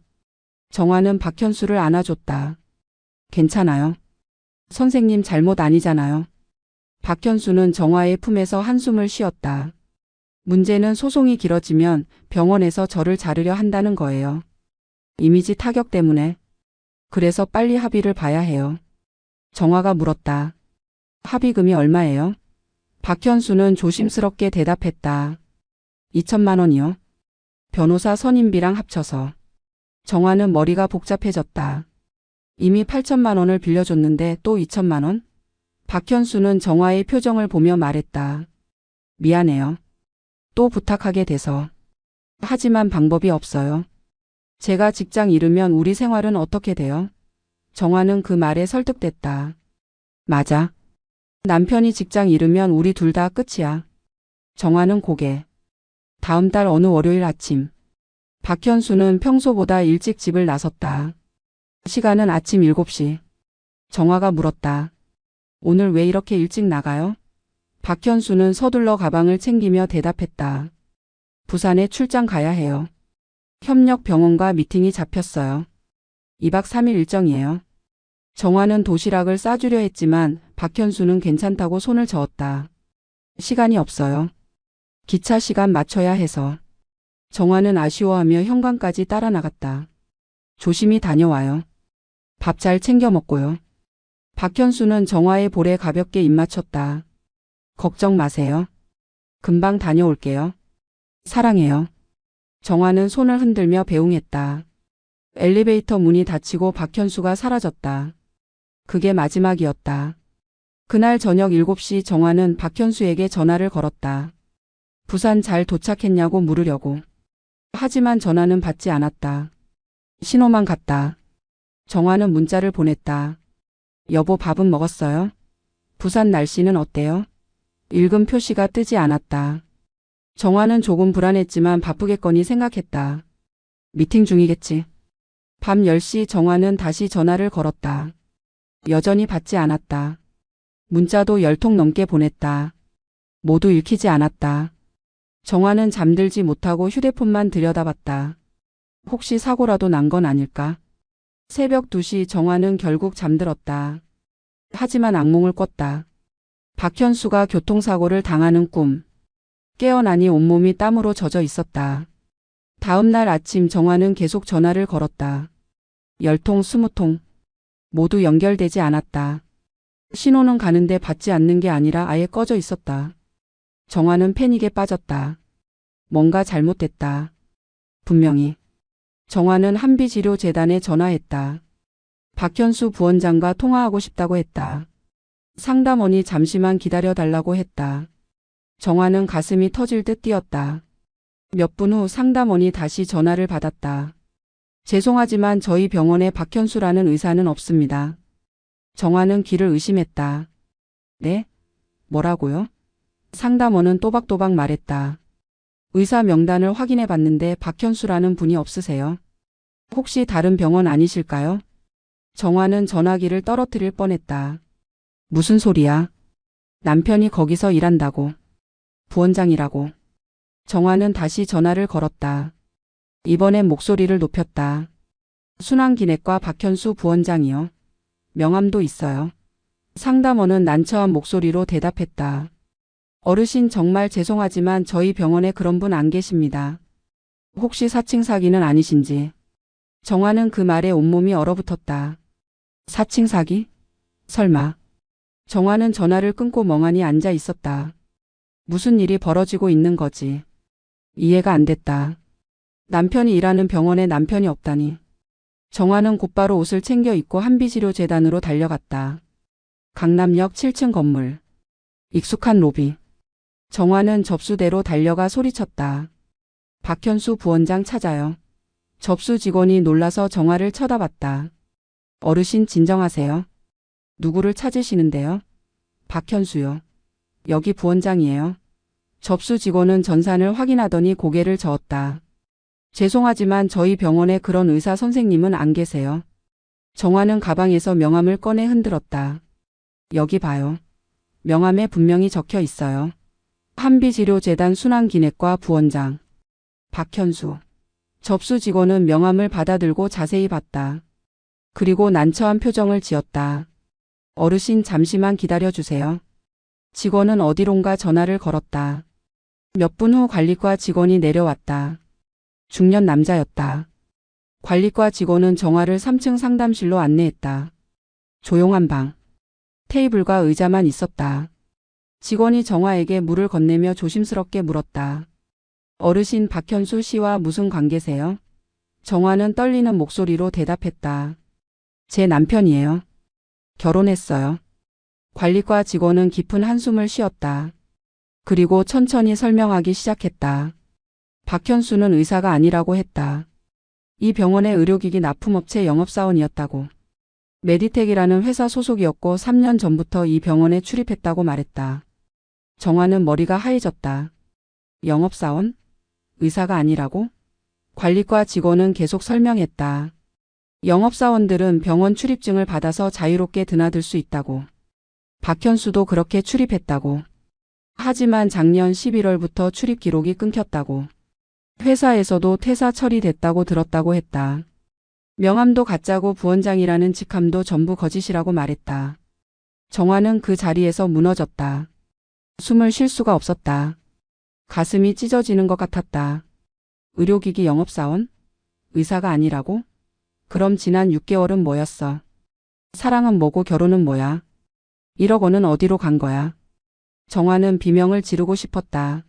정화는 박현수를 안아줬다. 괜찮아요. 선생님 잘못 아니잖아요. 박현수는 정화의 품에서 한숨을 쉬었다. 문제는 소송이 길어지면 병원에서 저를 자르려 한다는 거예요. 이미지 타격 때문에. 그래서 빨리 합의를 봐야 해요. 정화가 물었다. 합의금이 얼마예요? 박현수는 조심스럽게 대답했다. 2천만 원이요. 변호사 선임비랑 합쳐서. 정화는 머리가 복잡해졌다. 이미 8천만 원을 빌려줬는데 또 2천만 원? 박현수는 정화의 표정을 보며 말했다. 미안해요. 또 부탁하게 돼서. 하지만 방법이 없어요. 제가 직장 잃으면 우리 생활은 어떻게 돼요? 정화는 그 말에 설득됐다. 맞아. 남편이 직장 잃으면 우리 둘 다 끝이야. 정화는 고개. 다음 달 어느 월요일 아침. 박현수는 평소보다 일찍 집을 나섰다. 시간은 아침 7시. 정화가 물었다. 오늘 왜 이렇게 일찍 나가요? 박현수는 서둘러 가방을 챙기며 대답했다. 부산에 출장 가야 해요. 협력병원과 미팅이 잡혔어요. 2박 3일 일정이에요. 정화는 도시락을 싸주려 했지만 박현수는 괜찮다고 손을 저었다. 시간이 없어요. 기차 시간 맞춰야 해서. 정화는 아쉬워하며 현관까지 따라 나갔다. 조심히 다녀와요. 밥 잘 챙겨 먹고요. 박현수는 정화의 볼에 가볍게 입맞췄다. 걱정 마세요. 금방 다녀올게요. 사랑해요. 정화는 손을 흔들며 배웅했다. 엘리베이터 문이 닫히고 박현수가 사라졌다. 그게 마지막이었다. 그날 저녁 7시 정화는 박현수에게 전화를 걸었다. 부산 잘 도착했냐고 물으려고. 하지만 전화는 받지 않았다. 신호만 갔다. 정화는 문자를 보냈다. 여보 밥은 먹었어요? 부산 날씨는 어때요? 읽음 표시가 뜨지 않았다. 정화는 조금 불안했지만 바쁘겠거니 생각했다. 미팅 중이겠지. 밤 10시 정화는 다시 전화를 걸었다. 여전히 받지 않았다. 문자도 10통 넘게 보냈다. 모두 읽히지 않았다. 정화는 잠들지 못하고 휴대폰만 들여다봤다. 혹시 사고라도 난 건 아닐까? 새벽 2시 정화는 결국 잠들었다. 하지만 악몽을 꿨다. 박현수가 교통사고를 당하는 꿈. 깨어나니 온몸이 땀으로 젖어 있었다. 다음 날 아침 정화는 계속 전화를 걸었다. 10통 20통. 모두 연결되지 않았다. 신호는 가는데 받지 않는 게 아니라 아예 꺼져 있었다. 정화는 패닉에 빠졌다. 뭔가 잘못됐다. 분명히. 정화는 한비치료재단에 전화했다. 박현수 부원장과 통화하고 싶다고 했다. 상담원이 잠시만 기다려달라고 했다. 정화는 가슴이 터질 듯 뛰었다. 몇 분 후 상담원이 다시 전화를 받았다. 죄송하지만 저희 병원에 박현수라는 의사는 없습니다. 정화는 귀를 의심했다. 네? 뭐라고요? 상담원은 또박또박 말했다. 의사 명단을 확인해 봤는데 박현수라는 분이 없으세요. 혹시 다른 병원 아니실까요? 정화는 전화기를 떨어뜨릴 뻔했다. 무슨 소리야? 남편이 거기서 일한다고. 부원장이라고. 정화는 다시 전화를 걸었다. 이번엔 목소리를 높였다. 순환기내과 박현수 부원장이요. 명함도 있어요. 상담원은 난처한 목소리로 대답했다. 어르신 정말 죄송하지만 저희 병원에 그런 분 안 계십니다. 혹시 사칭 사기는 아니신지. 정화는 그 말에 온몸이 얼어붙었다. 사칭 사기? 설마. 정화는 전화를 끊고 멍하니 앉아 있었다. 무슨 일이 벌어지고 있는 거지. 이해가 안 됐다. 남편이 일하는 병원에 남편이 없다니. 정화는 곧바로 옷을 챙겨 입고 한비치료재단으로 달려갔다. 강남역 7층 건물. 익숙한 로비. 정화는 접수대로 달려가 소리쳤다. 박현수 부원장 찾아요. 접수 직원이 놀라서 정화를 쳐다봤다. 어르신 진정하세요. 누구를 찾으시는데요? 박현수요. 여기 부원장이에요. 접수 직원은 전산을 확인하더니 고개를 저었다. 죄송하지만 저희 병원에 그런 의사 선생님은 안 계세요. 정화는 가방에서 명함을 꺼내 흔들었다. 여기 봐요. 명함에 분명히 적혀 있어요. 한비치료재단 순환기내과 부원장 박현수. 접수 직원은 명함을 받아들고 자세히 봤다. 그리고 난처한 표정을 지었다. 어르신 잠시만 기다려주세요. 직원은 어디론가 전화를 걸었다. 몇 분 후 관리과 직원이 내려왔다. 중년 남자였다. 관리과 직원은 정화를 3층 상담실로 안내했다. 조용한 방. 테이블과 의자만 있었다. 직원이 정화에게 물을 건네며 조심스럽게 물었다. 어르신 박현수 씨와 무슨 관계세요? 정화는 떨리는 목소리로 대답했다. 제 남편이에요. 결혼했어요. 관리과 직원은 깊은 한숨을 쉬었다. 그리고 천천히 설명하기 시작했다. 박현수는 의사가 아니라고 했다. 이 병원의 의료기기 납품업체 영업사원이었다고. 메디텍이라는 회사 소속이었고 3년 전부터 이 병원에 출입했다고 말했다. 정화는 머리가 하얘졌다. 영업사원? 의사가 아니라고? 관리과 직원은 계속 설명했다. 영업사원들은 병원 출입증을 받아서 자유롭게 드나들 수 있다고. 박현수도 그렇게 출입했다고. 하지만 작년 11월부터 출입 기록이 끊겼다고. 회사에서도 퇴사 처리됐다고 들었다고 했다. 명함도 가짜고 부원장이라는 직함도 전부 거짓이라고 말했다. 정화는 그 자리에서 무너졌다. 숨을 쉴 수가 없었다. 가슴이 찢어지는 것 같았다. 의료기기 영업사원? 의사가 아니라고? 그럼 지난 6개월은 뭐였어? 사랑은 뭐고 결혼은 뭐야? 1억 원은 어디로 간 거야? 정화는 비명을 지르고 싶었다.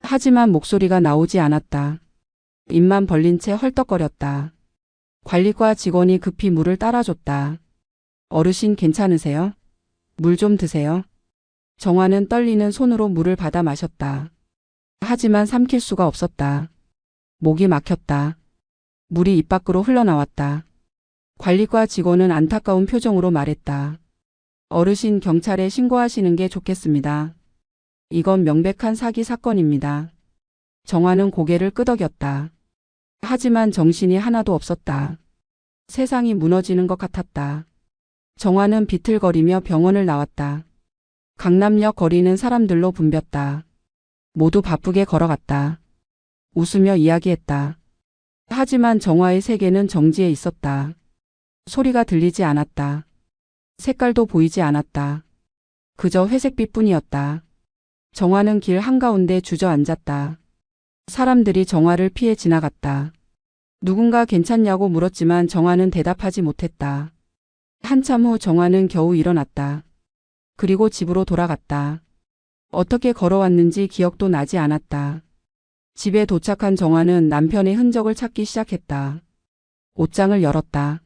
하지만 목소리가 나오지 않았다. 입만 벌린 채 헐떡거렸다. 관리과 직원이 급히 물을 따라줬다. 어르신 괜찮으세요? 물 좀 드세요. 정화는 떨리는 손으로 물을 받아 마셨다. 하지만 삼킬 수가 없었다. 목이 막혔다. 물이 입 밖으로 흘러나왔다. 관리과 직원은 안타까운 표정으로 말했다. 어르신 경찰에 신고하시는 게 좋겠습니다. 이건 명백한 사기 사건입니다. 정화는 고개를 끄덕였다. 하지만 정신이 하나도 없었다. 세상이 무너지는 것 같았다. 정화는 비틀거리며 병원을 나왔다. 강남역 거리는 사람들로 붐볐다. 모두 바쁘게 걸어갔다. 웃으며 이야기했다. 하지만 정화의 세계는 정지해 있었다. 소리가 들리지 않았다. 색깔도 보이지 않았다. 그저 회색빛뿐이었다. 정화는 길 한가운데 주저앉았다. 사람들이 정화를 피해 지나갔다. 누군가 괜찮냐고 물었지만 정화는 대답하지 못했다. 한참 후 정화는 겨우 일어났다. 그리고 집으로 돌아갔다. 어떻게 걸어왔는지 기억도 나지 않았다. 집에 도착한 정화는 남편의 흔적을 찾기 시작했다. 옷장을 열었다.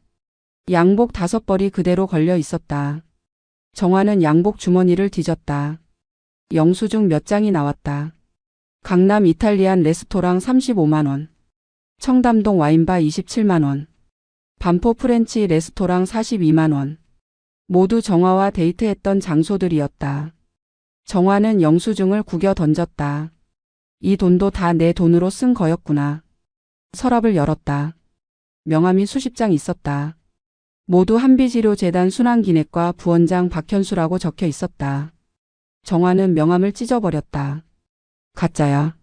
양복 5벌이 그대로 걸려 있었다. 정화는 양복 주머니를 뒤졌다. 영수증 몇 장이 나왔다. 강남 이탈리안 레스토랑 35만 원. 청담동 와인바 27만 원. 반포 프렌치 레스토랑 42만 원. 모두 정화와 데이트했던 장소들이었다. 정화는 영수증을 구겨 던졌다. 이 돈도 다 내 돈으로 쓴 거였구나. 서랍을 열었다. 명함이 수십 장 있었다. 모두 한비치료재단 순환기내과 부원장 박현수라고 적혀 있었다. 정화는 명함을 찢어버렸다. 가짜야.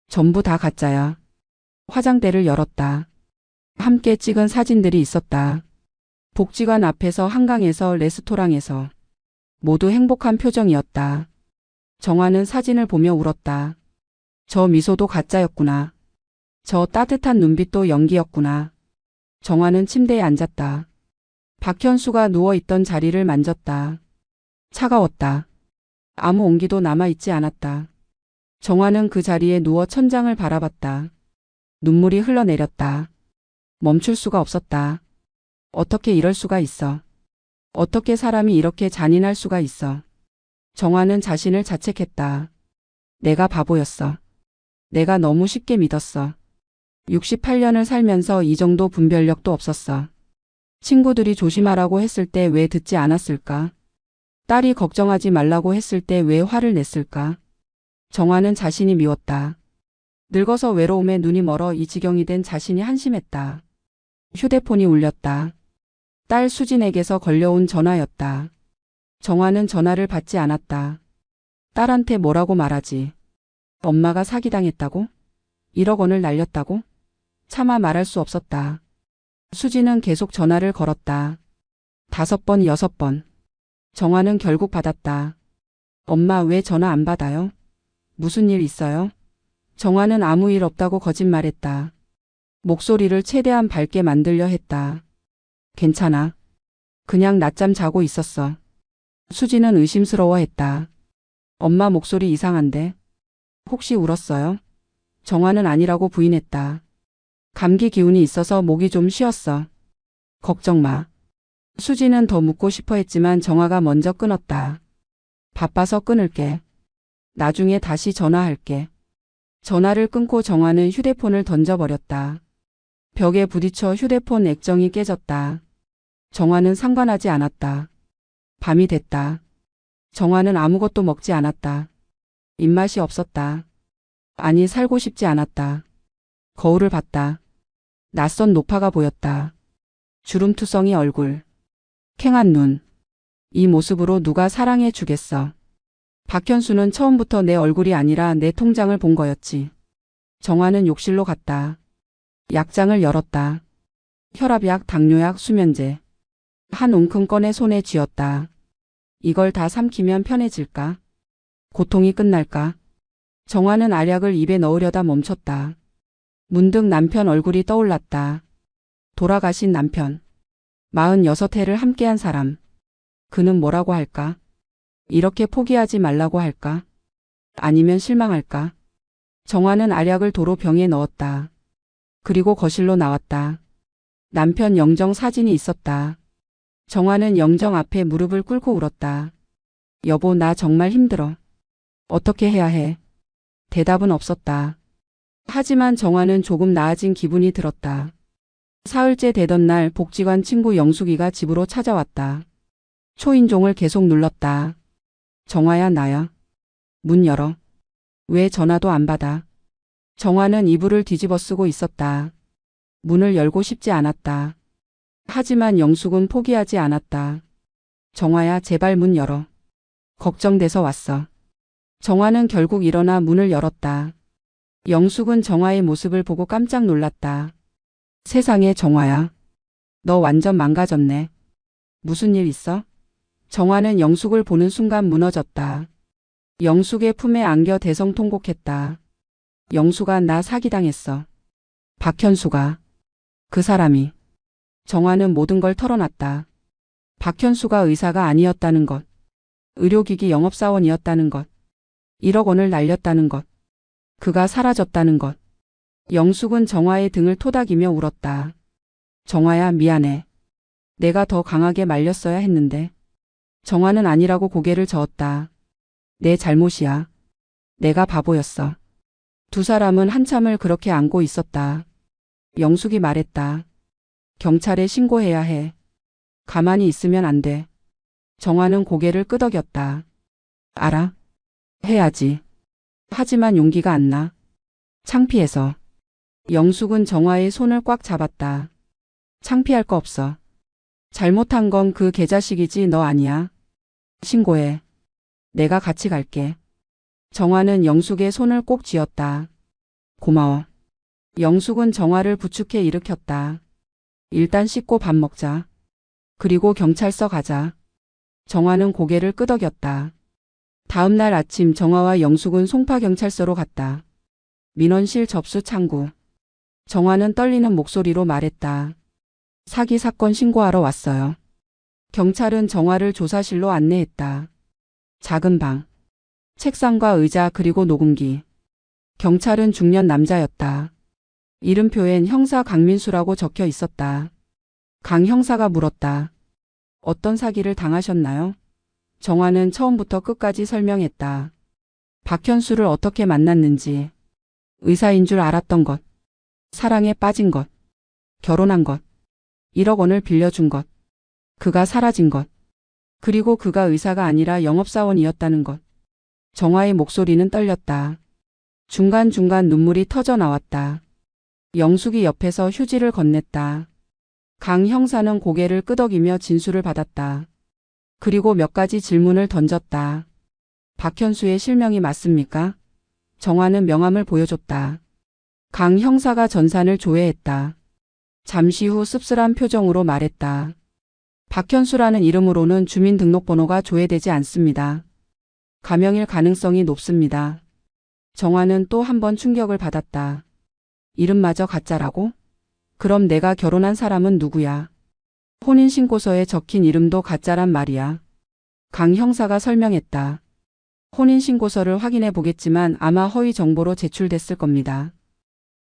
전부 다 가짜야. 화장대를 열었다. 함께 찍은 사진들이 있었다. 복지관 앞에서 한강에서 레스토랑에서. 모두 행복한 표정이었다. 정화는 사진을 보며 울었다. 저 미소도 가짜였구나. 저 따뜻한 눈빛도 연기였구나. 정화는 침대에 앉았다. 박현수가 누워있던 자리를 만졌다. 차가웠다. 아무 온기도 남아있지 않았다. 정화는 그 자리에 누워 천장을 바라봤다. 눈물이 흘러내렸다. 멈출 수가 없었다. 어떻게 이럴 수가 있어. 어떻게 사람이 이렇게 잔인할 수가 있어. 정화는 자신을 자책했다. 내가 바보였어. 내가 너무 쉽게 믿었어. 68년을 살면서 이 정도 분별력도 없었어. 친구들이 조심하라고 했을 때 왜 듣지 않았을까? 딸이 걱정하지 말라고 했을 때 왜 화를 냈을까? 정화는 자신이 미웠다. 늙어서 외로움에 눈이 멀어 이 지경이 된 자신이 한심했다. 휴대폰이 울렸다. 딸 수진에게서 걸려온 전화였다. 정화는 전화를 받지 않았다. 딸한테 뭐라고 말하지? 엄마가 사기당했다고? 1억 원을 날렸다고? 차마 말할 수 없었다. 수진은 계속 전화를 걸었다. 5번, 6번. 정화는 결국 받았다. 엄마 왜 전화 안 받아요? 무슨 일 있어요? 정화는 아무 일 없다고 거짓말했다. 목소리를 최대한 밝게 만들려 했다. 괜찮아. 그냥 낮잠 자고 있었어. 수진은 의심스러워했다. 엄마 목소리 이상한데? 혹시 울었어요? 정화는 아니라고 부인했다. 감기 기운이 있어서 목이 좀 쉬었어. 걱정 마. 수진은 더 묻고 싶어 했지만 정화가 먼저 끊었다. 바빠서 끊을게. 나중에 다시 전화할게. 전화를 끊고 정화는 휴대폰을 던져버렸다. 벽에 부딪혀 휴대폰 액정이 깨졌다. 정화는 상관하지 않았다. 밤이 됐다. 정화는 아무것도 먹지 않았다. 입맛이 없었다. 아니, 살고 싶지 않았다. 거울을 봤다. 낯선 노파가 보였다. 주름투성이 얼굴. 캥한 눈. 이 모습으로 누가 사랑해 주겠어. 박현수는 처음부터 내 얼굴이 아니라 내 통장을 본 거였지. 정화는 욕실로 갔다. 약장을 열었다. 혈압약, 당뇨약, 수면제. 한 웅큼 꺼내 손에 쥐었다. 이걸 다 삼키면 편해질까? 고통이 끝날까? 정화는 알약을 입에 넣으려다 멈췄다. 문득 남편 얼굴이 떠올랐다. 돌아가신 남편. 46해를 함께한 사람. 그는 뭐라고 할까? 이렇게 포기하지 말라고 할까? 아니면 실망할까? 정화는 알약을 도로 병에 넣었다. 그리고 거실로 나왔다. 남편 영정 사진이 있었다. 정화는 영정 앞에 무릎을 꿇고 울었다. 여보, 나 정말 힘들어. 어떻게 해야 해? 대답은 없었다. 하지만 정화는 조금 나아진 기분이 들었다. 사흘째 되던 날 복지관 친구 영숙이가 집으로 찾아왔다. 초인종을 계속 눌렀다. 정화야, 나야. 문 열어. 왜 전화도 안 받아? 정화는 이불을 뒤집어 쓰고 있었다. 문을 열고 싶지 않았다. 하지만 영숙은 포기하지 않았다. 정화야, 제발 문 열어. 걱정돼서 왔어. 정화는 결국 일어나 문을 열었다. 영숙은 정화의 모습을 보고 깜짝 놀랐다. 세상에, 정화야. 너 완전 망가졌네. 무슨 일 있어? 정화는 영숙을 보는 순간 무너졌다. 영숙의 품에 안겨 대성통곡했다. 영숙아, 나 사기당했어. 박현수가. 그 사람이. 정화는 모든 걸 털어놨다. 박현수가 의사가 아니었다는 것. 의료기기 영업사원이었다는 것. 1억 원을 날렸다는 것. 그가 사라졌다는 것. 영숙은 정화의 등을 토닥이며 울었다. 정화야, 미안해. 내가 더 강하게 말렸어야 했는데. 정화는 아니라고 고개를 저었다. 내 잘못이야. 내가 바보였어. 두 사람은 한참을 그렇게 안고 있었다. 영숙이 말했다. 경찰에 신고해야 해. 가만히 있으면 안 돼. 정화는 고개를 끄덕였다. 알아. 해야지. 하지만 용기가 안 나. 창피해서. 영숙은 정화의 손을 꽉 잡았다. 창피할 거 없어. 잘못한 건 그 개자식이지 너 아니야. 신고해. 내가 같이 갈게. 정화는 영숙의 손을 꼭 쥐었다. 고마워. 영숙은 정화를 부축해 일으켰다. 일단 씻고 밥 먹자. 그리고 경찰서 가자. 정화는 고개를 끄덕였다. 다음 날 아침 정화와 영숙은 송파경찰서로 갔다. 민원실 접수 창구. 정화는 떨리는 목소리로 말했다. 사기 사건 신고하러 왔어요. 경찰은 정화를 조사실로 안내했다. 작은 방. 책상과 의자 그리고 녹음기. 경찰은 중년 남자였다. 이름표엔 형사 강민수라고 적혀 있었다. 강 형사가 물었다. 어떤 사기를 당하셨나요? 정화는 처음부터 끝까지 설명했다. 박현수를 어떻게 만났는지, 의사인 줄 알았던 것, 사랑에 빠진 것, 결혼한 것, 1억 원을 빌려준 것, 그가 사라진 것, 그리고 그가 의사가 아니라 영업사원이었다는 것. 정화의 목소리는 떨렸다. 중간중간 눈물이 터져 나왔다. 영숙이 옆에서 휴지를 건넸다. 강 형사는 고개를 끄덕이며 진술을 받았다. 그리고 몇 가지 질문을 던졌다. 박현수의 실명이 맞습니까? 정화는 명함을 보여줬다. 강 형사가 전산을 조회했다. 잠시 후 씁쓸한 표정으로 말했다. 박현수라는 이름으로는 주민등록번호가 조회되지 않습니다. 가명일 가능성이 높습니다. 정화는 또 한 번 충격을 받았다. 이름마저 가짜라고? 그럼 내가 결혼한 사람은 누구야? 혼인신고서에 적힌 이름도 가짜란 말이야. 강 형사가 설명했다. 혼인신고서를 확인해 보겠지만 아마 허위 정보로 제출됐을 겁니다.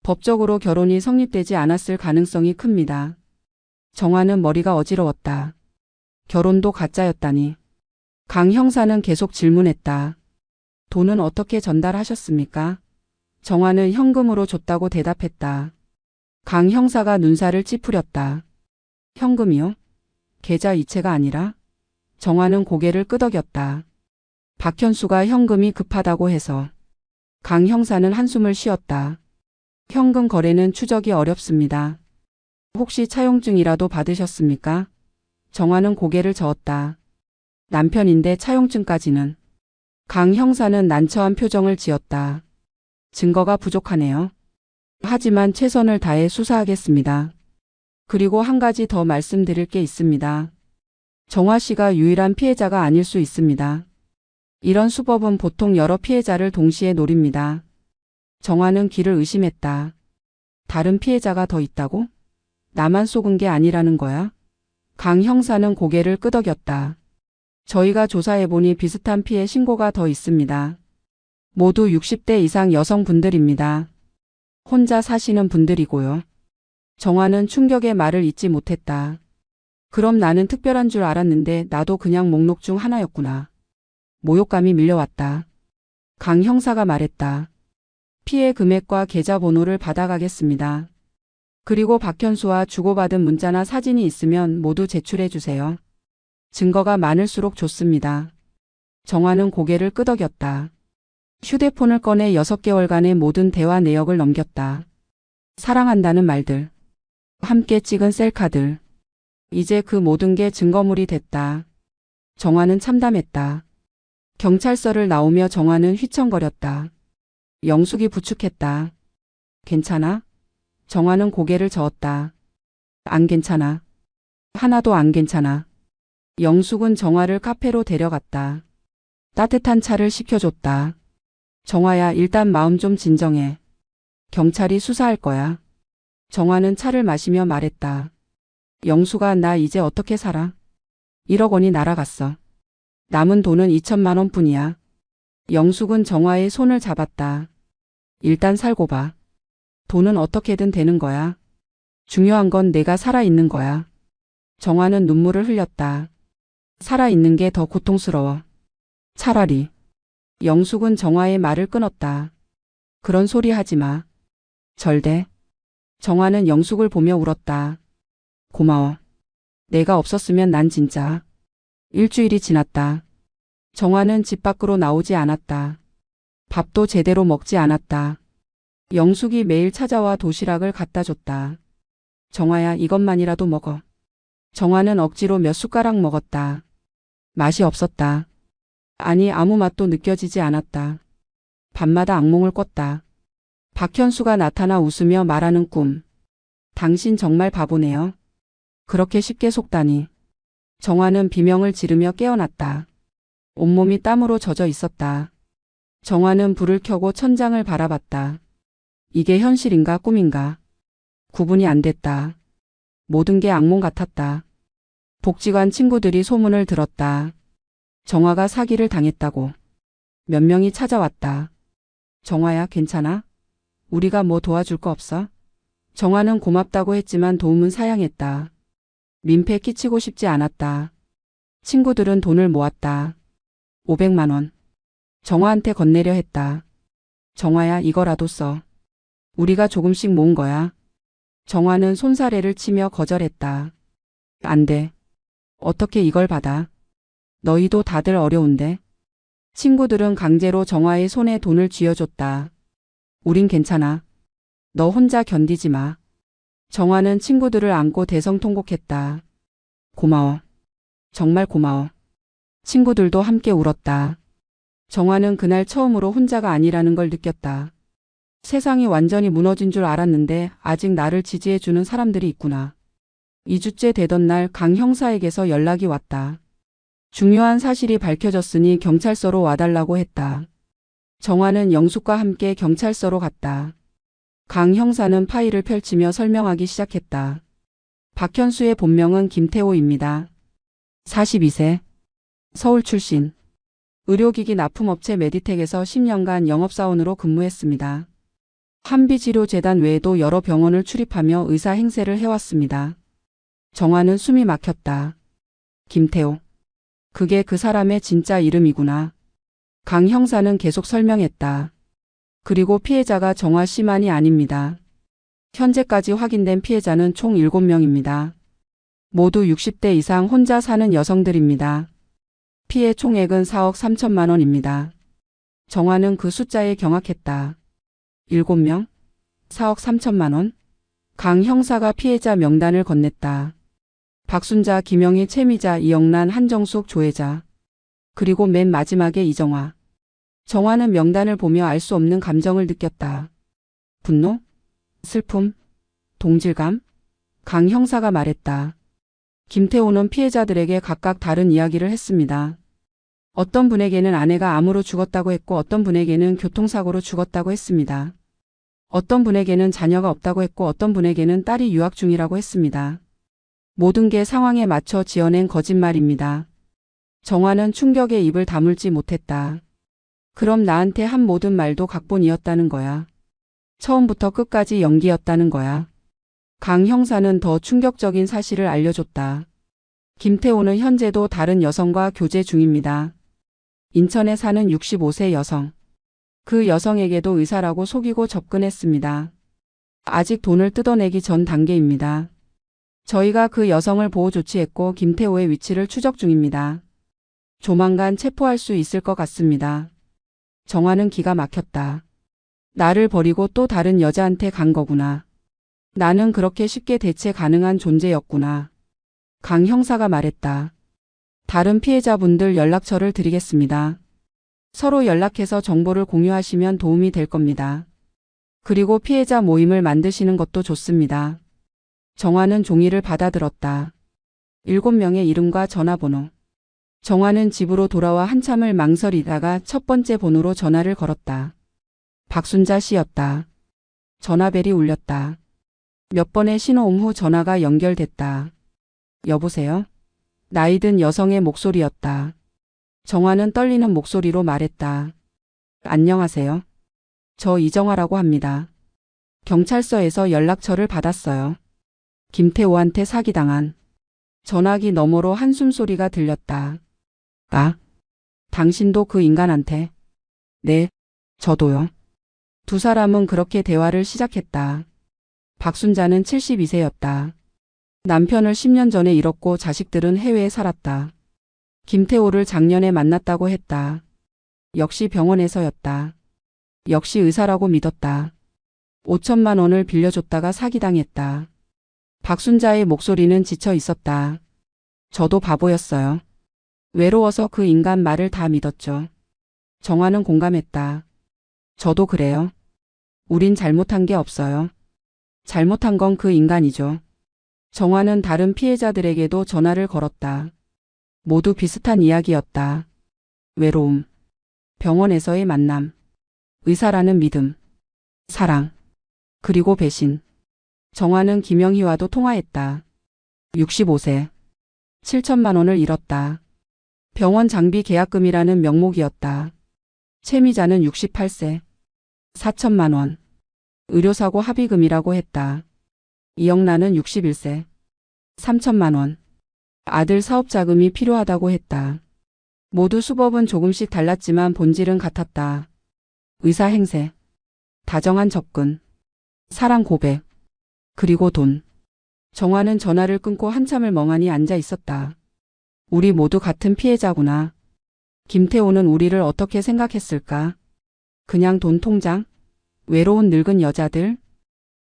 법적으로 결혼이 성립되지 않았을 가능성이 큽니다. 정화는 머리가 어지러웠다. 결혼도 가짜였다니. 강 형사는 계속 질문했다. 돈은 어떻게 전달하셨습니까? 정화는 현금으로 줬다고 대답했다. 강 형사가 눈살을 찌푸렸다. 현금이요? 계좌 이체가 아니라? 정화는 고개를 끄덕였다. 박현수가 현금이 급하다고 해서. 강 형사는 한숨을 쉬었다. 현금 거래는 추적이 어렵습니다. 혹시 차용증이라도 받으셨습니까? 정화는 고개를 저었다. 남편인데 차용증까지는. 강 형사는 난처한 표정을 지었다. 증거가 부족하네요. 하지만 최선을 다해 수사하겠습니다. 그리고 한 가지 더 말씀드릴 게 있습니다. 정화 씨가 유일한 피해자가 아닐 수 있습니다. 이런 수법은 보통 여러 피해자를 동시에 노립니다. 정화는 귀를 의심했다. 다른 피해자가 더 있다고? 나만 속은 게 아니라는 거야? 강 형사는 고개를 끄덕였다. 저희가 조사해보니 비슷한 피해 신고가 더 있습니다. 모두 60대 이상 여성분들입니다. 혼자 사시는 분들이고요. 정화는 충격의 말을 잇지 못했다. 그럼 나는 특별한 줄 알았는데 나도 그냥 목록 중 하나였구나. 모욕감이 밀려왔다. 강 형사가 말했다. 피해 금액과 계좌번호를 받아가겠습니다. 그리고 박현수와 주고받은 문자나 사진이 있으면 모두 제출해 주세요. 증거가 많을수록 좋습니다. 정화는 고개를 끄덕였다. 휴대폰을 꺼내 6개월간의 모든 대화 내역을 넘겼다. 사랑한다는 말들. 함께 찍은 셀카들. 이제 그 모든 게 증거물이 됐다. 정화는 참담했다. 경찰서를 나오며 정화는 휘청거렸다. 영숙이 부축했다. 괜찮아? 정화는 고개를 저었다. 안 괜찮아. 하나도 안 괜찮아. 영숙은 정화를 카페로 데려갔다. 따뜻한 차를 시켜줬다. 정화야, 일단 마음 좀 진정해. 경찰이 수사할 거야. 정화는 차를 마시며 말했다. 영숙아, 나 이제 어떻게 살아? 1억 원이 날아갔어. 남은 돈은 2천만 원뿐이야. 영숙은 정화의 손을 잡았다. 일단 살고 봐. 돈은 어떻게든 되는 거야. 중요한 건 내가 살아있는 거야. 정화는 눈물을 흘렸다. 살아있는 게 더 고통스러워. 차라리. 영숙은 정화의 말을 끊었다. 그런 소리 하지 마. 절대. 정화는 영숙을 보며 울었다. 고마워. 내가 없었으면 난 진짜. 일주일이 지났다. 정화는 집 밖으로 나오지 않았다. 밥도 제대로 먹지 않았다. 영숙이 매일 찾아와 도시락을 갖다 줬다. 정화야, 이것만이라도 먹어. 정화는 억지로 몇 숟가락 먹었다. 맛이 없었다. 아니, 아무 맛도 느껴지지 않았다. 밤마다 악몽을 꿨다. 박현수가 나타나 웃으며 말하는 꿈. 당신 정말 바보네요. 그렇게 쉽게 속다니. 정화는 비명을 지르며 깨어났다. 온몸이 땀으로 젖어 있었다. 정화는 불을 켜고 천장을 바라봤다. 이게 현실인가 꿈인가? 구분이 안 됐다. 모든 게 악몽 같았다. 복지관 친구들이 소문을 들었다. 정화가 사기를 당했다고. 몇 명이 찾아왔다. 정화야, 괜찮아? 우리가 뭐 도와줄 거 없어? 정화는 고맙다고 했지만 도움은 사양했다. 민폐 끼치고 싶지 않았다. 친구들은 돈을 모았다. 500만 원. 정화한테 건네려 했다. 정화야, 이거라도 써. 우리가 조금씩 모은 거야. 정화는 손사래를 치며 거절했다. 안 돼. 어떻게 이걸 받아? 너희도 다들 어려운데. 친구들은 강제로 정화의 손에 돈을 쥐어줬다. 우린 괜찮아. 너 혼자 견디지 마. 정화는 친구들을 안고 대성통곡했다. 고마워. 정말 고마워. 친구들도 함께 울었다. 정화는 그날 처음으로 혼자가 아니라는 걸 느꼈다. 세상이 완전히 무너진 줄 알았는데 아직 나를 지지해주는 사람들이 있구나. 2주째 되던 날 강 형사에게서 연락이 왔다. 중요한 사실이 밝혀졌으니 경찰서로 와달라고 했다. 정화는 영숙과 함께 경찰서로 갔다. 강 형사는 파일을 펼치며 설명하기 시작했다. 박현수의 본명은 김태호입니다. 42세. 서울 출신. 의료기기 납품업체 메디텍에서 10년간 영업사원으로 근무했습니다. 한비치료재단 외에도 여러 병원을 출입하며 의사 행세를 해왔습니다. 정화는 숨이 막혔다. 김태호. 그게 그 사람의 진짜 이름이구나. 강 형사는 계속 설명했다. 그리고 피해자가 정화 씨만이 아닙니다. 현재까지 확인된 피해자는 총 7명입니다. 모두 60대 이상 혼자 사는 여성들입니다. 피해 총액은 4억 3천만 원입니다. 정화는 그 숫자에 경악했다. 7명? 4억 3천만 원? 강 형사가 피해자 명단을 건넸다. 박순자, 김영희, 최미자, 이영란, 한정숙, 조혜자. 그리고 맨 마지막에 이정화. 정화는 명단을 보며 알 수 없는 감정을 느꼈다. 분노? 슬픔? 동질감? 강 형사가 말했다. 김태호는 피해자들에게 각각 다른 이야기를 했습니다. 어떤 분에게는 아내가 암으로 죽었다고 했고 어떤 분에게는 교통사고로 죽었다고 했습니다. 어떤 분에게는 자녀가 없다고 했고 어떤 분에게는 딸이 유학 중이라고 했습니다. 모든 게 상황에 맞춰 지어낸 거짓말입니다. 정화는 충격에 입을 다물지 못했다. 그럼 나한테 한 모든 말도 각본이었다는 거야. 처음부터 끝까지 연기였다는 거야. 강 형사는 더 충격적인 사실을 알려줬다. 김태호는 현재도 다른 여성과 교제 중입니다. 인천에 사는 65세 여성. 그 여성에게도 의사라고 속이고 접근했습니다. 아직 돈을 뜯어내기 전 단계입니다. 저희가 그 여성을 보호 조치했고 김태호의 위치를 추적 중입니다. 조만간 체포할 수 있을 것 같습니다. 정화는 기가 막혔다. 나를 버리고 또 다른 여자한테 간 거구나. 나는 그렇게 쉽게 대체 가능한 존재였구나. 강 형사가 말했다. 다른 피해자분들 연락처를 드리겠습니다. 서로 연락해서 정보를 공유하시면 도움이 될 겁니다. 그리고 피해자 모임을 만드시는 것도 좋습니다. 정화는 종이를 받아들었다. 7명의 이름과 전화번호. 정화는 집으로 돌아와 한참을 망설이다가 첫 번째 번호로 전화를 걸었다. 박순자 씨였다. 전화벨이 울렸다. 몇 번의 신호음 후 전화가 연결됐다. 여보세요? 나이 든 여성의 목소리였다. 정화는 떨리는 목소리로 말했다. 안녕하세요. 저 이정화라고 합니다. 경찰서에서 연락처를 받았어요. 김태호한테 사기당한. 전화기 너머로 한숨소리가 들렸다. 아, 당신도 그 인간한테? 네, 저도요. 두 사람은 그렇게 대화를 시작했다. 박순자는 72세였다. 남편을 10년 전에 잃었고 자식들은 해외에 살았다. 김태호를 작년에 만났다고 했다. 역시 병원에서였다. 역시 의사라고 믿었다. 5천만 원을 빌려줬다가 사기당했다. 박순자의 목소리는 지쳐 있었다. 저도 바보였어요. 외로워서 그 인간 말을 다 믿었죠. 정화는 공감했다. 저도 그래요. 우린 잘못한 게 없어요. 잘못한 건 그 인간이죠. 정화는 다른 피해자들에게도 전화를 걸었다. 모두 비슷한 이야기였다. 외로움, 병원에서의 만남, 의사라는 믿음, 사랑, 그리고 배신. 정화는 김영희와도 통화했다. 65세. 7천만 원을 잃었다. 병원 장비 계약금이라는 명목이었다. 최미자는 68세. 4천만 원. 의료사고 합의금이라고 했다. 이영란은 61세. 3천만 원. 아들 사업 자금이 필요하다고 했다. 모두 수법은 조금씩 달랐지만 본질은 같았다. 의사 행세, 다정한 접근, 사랑 고백, 그리고 돈. 정화는 전화를 끊고 한참을 멍하니 앉아 있었다. 우리 모두 같은 피해자구나. 김태호는 우리를 어떻게 생각했을까? 그냥 돈 통장? 외로운 늙은 여자들?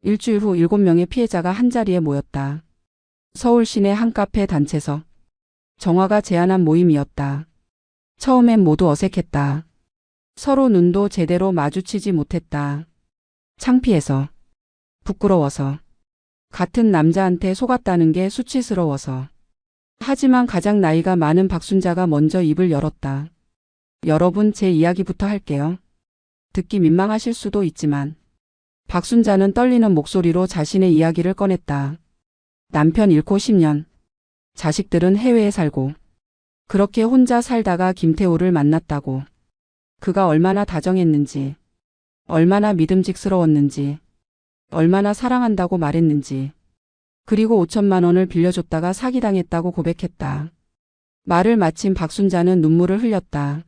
일주일 후 7명의 피해자가 한자리에 모였다. 서울 시내 한 카페 단체석. 정화가 제안한 모임이었다. 처음엔 모두 어색했다. 서로 눈도 제대로 마주치지 못했다. 창피해서, 부끄러워서, 같은 남자한테 속았다는 게 수치스러워서. 하지만 가장 나이가 많은 박순자가 먼저 입을 열었다. 여러분, 제 이야기부터 할게요. 듣기 민망하실 수도 있지만 박순자는 떨리는 목소리로 자신의 이야기를 꺼냈다. 남편 잃고 10년. 자식들은 해외에 살고. 그렇게 혼자 살다가 김태호를 만났다고. 그가 얼마나 다정했는지, 얼마나 믿음직스러웠는지, 얼마나 사랑한다고 말했는지. 그리고 5천만 원을 빌려줬다가 사기당했다고 고백했다. 말을 마친 박순자는 눈물을 흘렸다.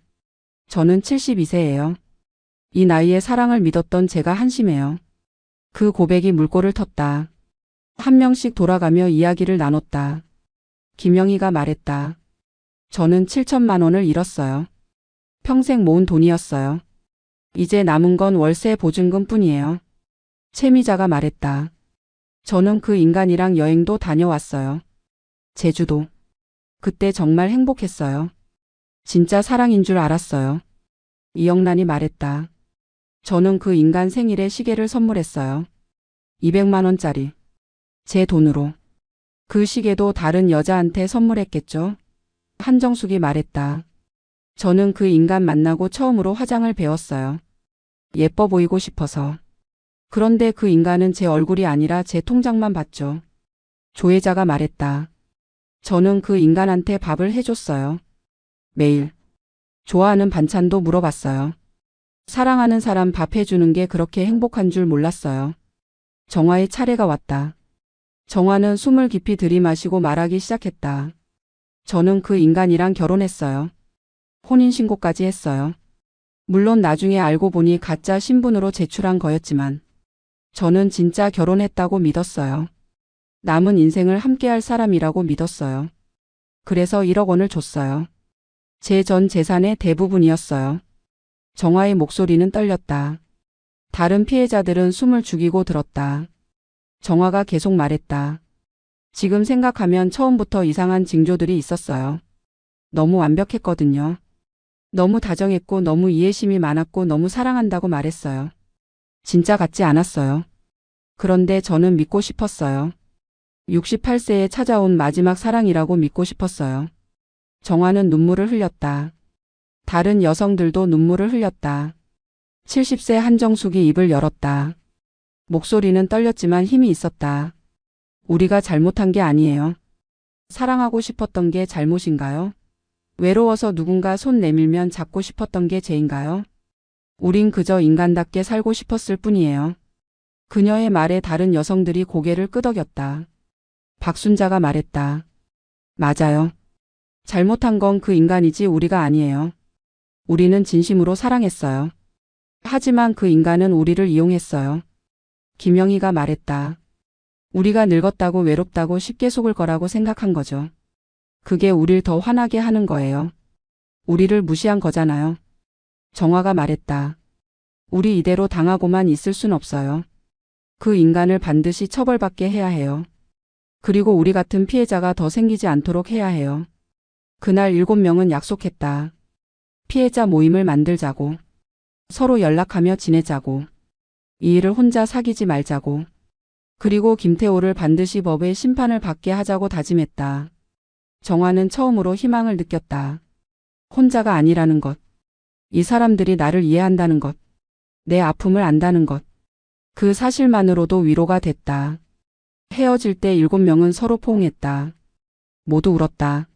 저는 72세예요. 이 나이에 사랑을 믿었던 제가 한심해요. 그 고백이 물꼬를 텄다. 한 명씩 돌아가며 이야기를 나눴다. 김영희가 말했다. 저는 7천만 원을 잃었어요. 평생 모은 돈이었어요. 이제 남은 건 월세 보증금 뿐이에요. 채미자가 말했다. 저는 그 인간이랑 여행도 다녀왔어요. 제주도. 그때 정말 행복했어요. 진짜 사랑인 줄 알았어요. 이영란이 말했다. 저는 그 인간 생일에 시계를 선물했어요. 200만 원짜리. 제 돈으로. 그 시계도 다른 여자한테 선물했겠죠? 한정숙이 말했다. 저는 그 인간 만나고 처음으로 화장을 배웠어요. 예뻐 보이고 싶어서. 그런데 그 인간은 제 얼굴이 아니라 제 통장만 봤죠. 조혜자가 말했다. 저는 그 인간한테 밥을 해줬어요. 매일. 좋아하는 반찬도 물어봤어요. 사랑하는 사람 밥 해주는 게 그렇게 행복한 줄 몰랐어요. 정화의 차례가 왔다. 정화는 숨을 깊이 들이마시고 말하기 시작했다. 저는 그 인간이랑 결혼했어요. 혼인신고까지 했어요. 물론 나중에 알고 보니 가짜 신분으로 제출한 거였지만 저는 진짜 결혼했다고 믿었어요. 남은 인생을 함께할 사람이라고 믿었어요. 그래서 1억 원을 줬어요. 제 전 재산의 대부분이었어요. 정화의 목소리는 떨렸다. 다른 피해자들은 숨을 죽이고 들었다. 정화가 계속 말했다. 지금 생각하면 처음부터 이상한 징조들이 있었어요. 너무 완벽했거든요. 너무 다정했고 너무 이해심이 많았고 너무 사랑한다고 말했어요. 진짜 같지 않았어요. 그런데 저는 믿고 싶었어요. 68세에 찾아온 마지막 사랑이라고 믿고 싶었어요. 정화는 눈물을 흘렸다. 다른 여성들도 눈물을 흘렸다. 70세 한정숙이 입을 열었다. 목소리는 떨렸지만 힘이 있었다. 우리가 잘못한 게 아니에요. 사랑하고 싶었던 게 잘못인가요? 외로워서 누군가 손 내밀면 잡고 싶었던 게 죄인가요? 우린 그저 인간답게 살고 싶었을 뿐이에요. 그녀의 말에 다른 여성들이 고개를 끄덕였다. 박순자가 말했다. 맞아요. 잘못한 건 그 인간이지 우리가 아니에요. 우리는 진심으로 사랑했어요. 하지만 그 인간은 우리를 이용했어요. 김영희가 말했다. 우리가 늙었다고 외롭다고 쉽게 속을 거라고 생각한 거죠. 그게 우릴 더 화나게 하는 거예요. 우리를 무시한 거잖아요. 정화가 말했다. 우리 이대로 당하고만 있을 순 없어요. 그 인간을 반드시 처벌받게 해야 해요. 그리고 우리 같은 피해자가 더 생기지 않도록 해야 해요. 그날 7명은 약속했다. 피해자 모임을 만들자고. 서로 연락하며 지내자고. 이 일을 혼자 사귀지 말자고. 그리고 김태호를 반드시 법의 심판을 받게 하자고 다짐했다. 정화는 처음으로 희망을 느꼈다. 혼자가 아니라는 것. 이 사람들이 나를 이해한다는 것. 내 아픔을 안다는 것. 그 사실만으로도 위로가 됐다. 헤어질 때 7명은 서로 포옹했다. 모두 울었다.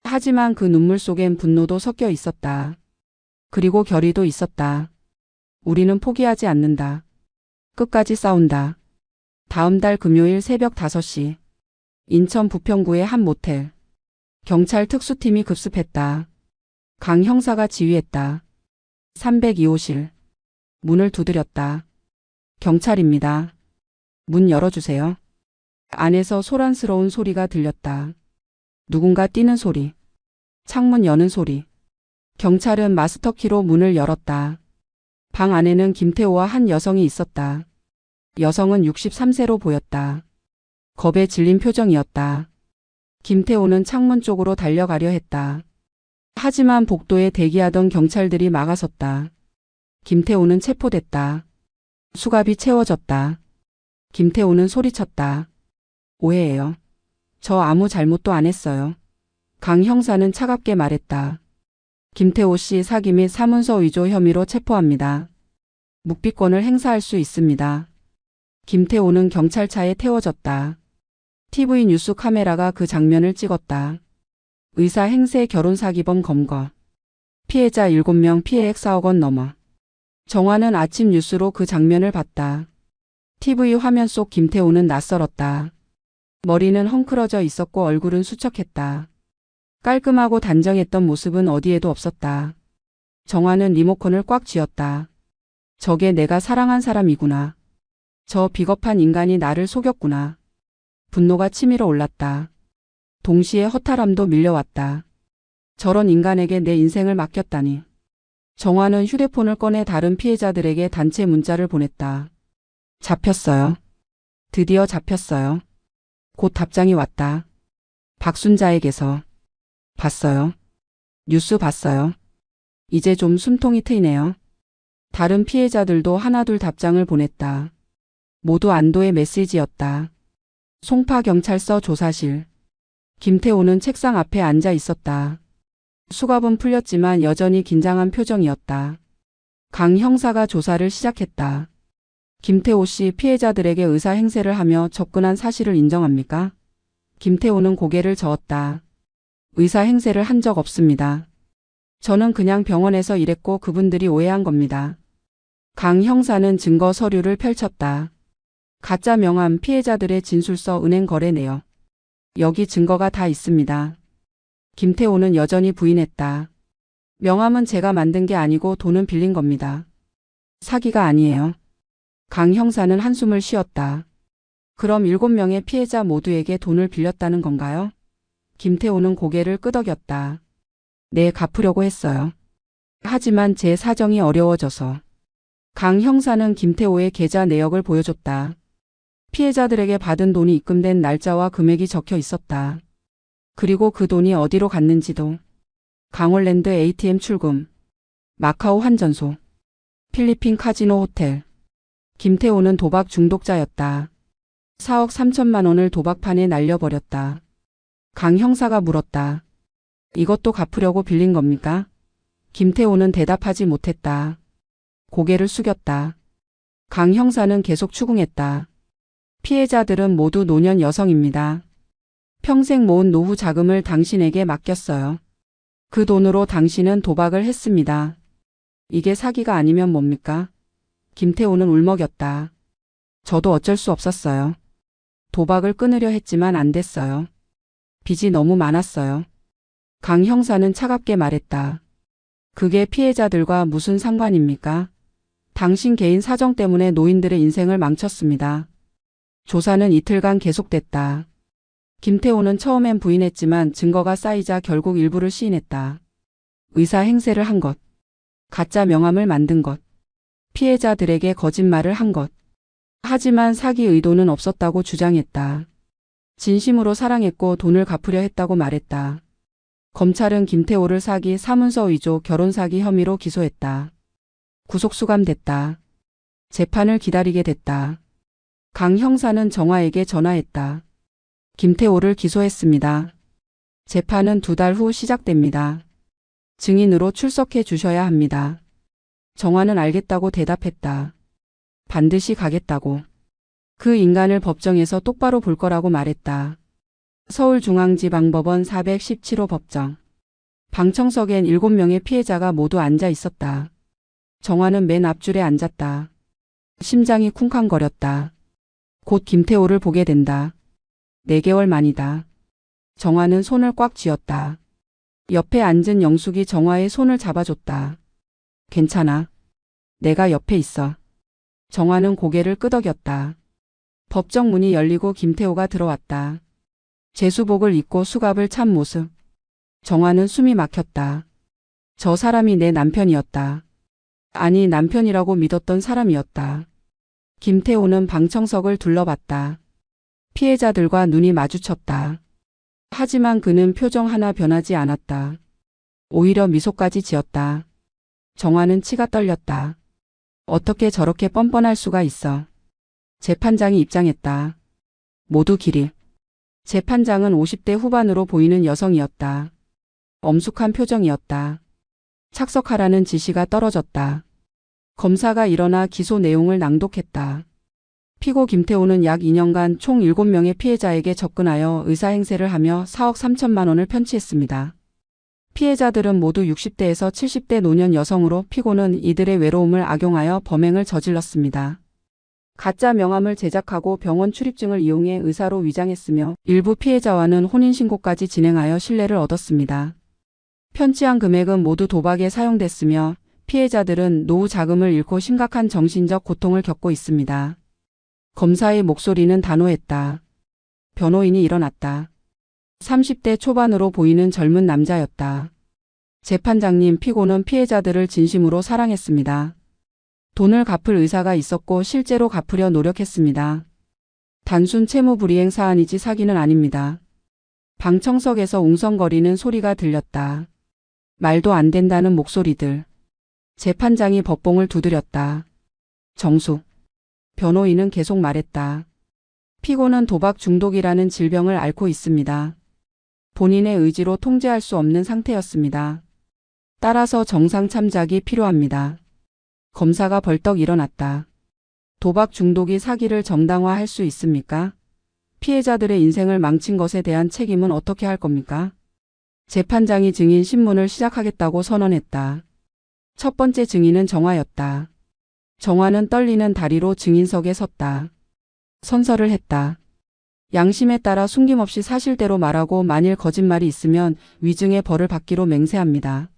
하지만 그 눈물 속엔 분노도 섞여 있었다. 그리고 결의도 있었다. 우리는 포기하지 않는다. 끝까지 싸운다. 다음 달 금요일 새벽 5시. 인천 부평구의 한 모텔. 경찰 특수팀이 급습했다. 강 형사가 지휘했다. 302호실. 문을 두드렸다. 경찰입니다. 문 열어주세요. 안에서 소란스러운 소리가 들렸다. 누군가 뛰는 소리. 창문 여는 소리. 경찰은 마스터키로 문을 열었다. 방 안에는 김태호와 한 여성이 있었다. 여성은 63세로 보였다. 겁에 질린 표정이었다. 김태호는 창문 쪽으로 달려가려 했다. 하지만 복도에 대기하던 경찰들이 막아섰다. 김태호는 체포됐다. 수갑이 채워졌다. 김태호는 소리쳤다. 오해예요. 저 아무 잘못도 안 했어요. 강 형사는 차갑게 말했다. 김태호 씨 사기 및 사문서 위조 혐의로 체포합니다. 묵비권을 행사할 수 있습니다. 김태호는 경찰차에 태워졌다. TV 뉴스 카메라가 그 장면을 찍었다. 의사 행세 결혼 사기범 검거. 피해자 7명 피해액 4억 원 넘어. 정화는 아침 뉴스로 그 장면을 봤다. TV 화면 속 김태호는 낯설었다. 머리는 헝클어져 있었고 얼굴은 수척했다. 깔끔하고 단정했던 모습은 어디에도 없었다. 정화는 리모컨을 꽉 쥐었다. 저게 내가 사랑한 사람이구나. 저 비겁한 인간이 나를 속였구나. 분노가 치밀어 올랐다. 동시에 허탈함도 밀려왔다. 저런 인간에게 내 인생을 맡겼다니. 정화는 휴대폰을 꺼내 다른 피해자들에게 단체 문자를 보냈다. 잡혔어요. 드디어 잡혔어요. 곧 답장이 왔다. 박순자에게서. 봤어요. 뉴스 봤어요. 이제 좀 숨통이 트이네요. 다른 피해자들도 하나둘 답장을 보냈다. 모두 안도의 메시지였다. 송파경찰서 조사실. 김태호는 책상 앞에 앉아 있었다. 수갑은 풀렸지만 여전히 긴장한 표정이었다. 강 형사가 조사를 시작했다. 김태호 씨 피해자들에게 의사 행세를 하며 접근한 사실을 인정합니까? 김태호는 고개를 저었다. 의사 행세를 한 적 없습니다. 저는 그냥 병원에서 일했고 그분들이 오해한 겁니다. 강 형사는 증거 서류를 펼쳤다. 가짜 명함 피해자들의 진술서 은행 거래 내역. 여기 증거가 다 있습니다. 김태호는 여전히 부인했다. 명함은 제가 만든 게 아니고 돈은 빌린 겁니다. 사기가 아니에요. 강 형사는 한숨을 쉬었다. 그럼 7명의 피해자 모두에게 돈을 빌렸다는 건가요? 김태호는 고개를 끄덕였다. 네, 갚으려고 했어요. 하지만 제 사정이 어려워져서. 강 형사는 김태호의 계좌 내역을 보여줬다. 피해자들에게 받은 돈이 입금된 날짜와 금액이 적혀 있었다. 그리고 그 돈이 어디로 갔는지도. 강원랜드 ATM 출금, 마카오 환전소, 필리핀 카지노 호텔. 김태호는 도박 중독자였다. 4억 3천만 원을 도박판에 날려버렸다. 강 형사가 물었다. 이것도 갚으려고 빌린 겁니까? 김태호는 대답하지 못했다. 고개를 숙였다. 강 형사는 계속 추궁했다. 피해자들은 모두 노년 여성입니다. 평생 모은 노후 자금을 당신에게 맡겼어요. 그 돈으로 당신은 도박을 했습니다. 이게 사기가 아니면 뭡니까? 김태호는 울먹였다. 저도 어쩔 수 없었어요. 도박을 끊으려 했지만 안 됐어요. 빚이 너무 많았어요. 강 형사는 차갑게 말했다. 그게 피해자들과 무슨 상관입니까? 당신 개인 사정 때문에 노인들의 인생을 망쳤습니다. 조사는 이틀간 계속됐다. 김태호는 처음엔 부인했지만 증거가 쌓이자 결국 일부를 시인했다. 의사 행세를 한 것, 가짜 명함을 만든 것, 피해자들에게 거짓말을 한 것. 하지만 사기 의도는 없었다고 주장했다. 진심으로 사랑했고 돈을 갚으려 했다고 말했다. 검찰은 김태호를 사기, 사문서 위조, 결혼 사기 혐의로 기소했다. 구속 수감됐다. 재판을 기다리게 됐다. 강 형사는 정화에게 전화했다. 김태호를 기소했습니다. 재판은 2달 후 시작됩니다. 증인으로 출석해 주셔야 합니다. 정화는 알겠다고 대답했다. 반드시 가겠다고. 그 인간을 법정에서 똑바로 볼 거라고 말했다. 서울중앙지방법원 417호 법정. 방청석엔 7명의 피해자가 모두 앉아 있었다. 정화는 맨 앞줄에 앉았다. 심장이 쿵쾅거렸다. 곧 김태호를 보게 된다. 4개월 만이다. 정화는 손을 꽉 쥐었다. 옆에 앉은 영숙이 정화의 손을 잡아줬다. 괜찮아. 내가 옆에 있어. 정화는 고개를 끄덕였다. 법정 문이 열리고 김태호가 들어왔다. 제수복을 입고 수갑을 찬 모습. 정화는 숨이 막혔다. 저 사람이 내 남편이었다. 아니, 남편이라고 믿었던 사람이었다. 김태호는 방청석을 둘러봤다. 피해자들과 눈이 마주쳤다. 하지만 그는 표정 하나 변하지 않았다. 오히려 미소까지 지었다. 정화는 치가 떨렸다. 어떻게 저렇게 뻔뻔할 수가 있어. 재판장이 입장했다. 모두 기립. 재판장은 50대 후반으로 보이는 여성이었다. 엄숙한 표정이었다. 착석하라는 지시가 떨어졌다. 검사가 일어나 기소 내용을 낭독했다. 피고 김태호는 약 2년간 총 7명의 피해자에게 접근하여 의사행세를 하며 4억 3천만 원을 편취했습니다. 피해자들은 모두 60대에서 70대 노년 여성으로 피고는 이들의 외로움을 악용하여 범행을 저질렀습니다. 가짜 명함을 제작하고 병원 출입증을 이용해 의사로 위장했으며 일부 피해자와는 혼인신고까지 진행하여 신뢰를 얻었습니다. 편취한 금액은 모두 도박에 사용됐으며 피해자들은 노후 자금을 잃고 심각한 정신적 고통을 겪고 있습니다. 검사의 목소리는 단호했다. 변호인이 일어났다. 30대 초반으로 보이는 젊은 남자였다. 재판장님, 피고는 피해자들을 진심으로 사랑했습니다. 돈을 갚을 의사가 있었고 실제로 갚으려 노력했습니다. 단순 채무불이행 사안이지 사기는 아닙니다. 방청석에서 웅성거리는 소리가 들렸다. 말도 안 된다는 목소리들. 재판장이 법봉을 두드렸다. 정숙. 변호인은 계속 말했다. 피고는 도박 중독이라는 질병을 앓고 있습니다. 본인의 의지로 통제할 수 없는 상태였습니다. 따라서 정상 참작이 필요합니다. 검사가 벌떡 일어났다. 도박 중독이 사기를 정당화할 수 있습니까? 피해자들의 인생을 망친 것에 대한 책임은 어떻게 할 겁니까? 재판장이 증인 신문을 시작하겠다고 선언했다. 첫 번째 증인은 정화였다. 정화는 떨리는 다리로 증인석에 섰다. 선서를 했다. 양심에 따라 숨김없이 사실대로 말하고 만일 거짓말이 있으면 위증의 벌을 받기로 맹세합니다.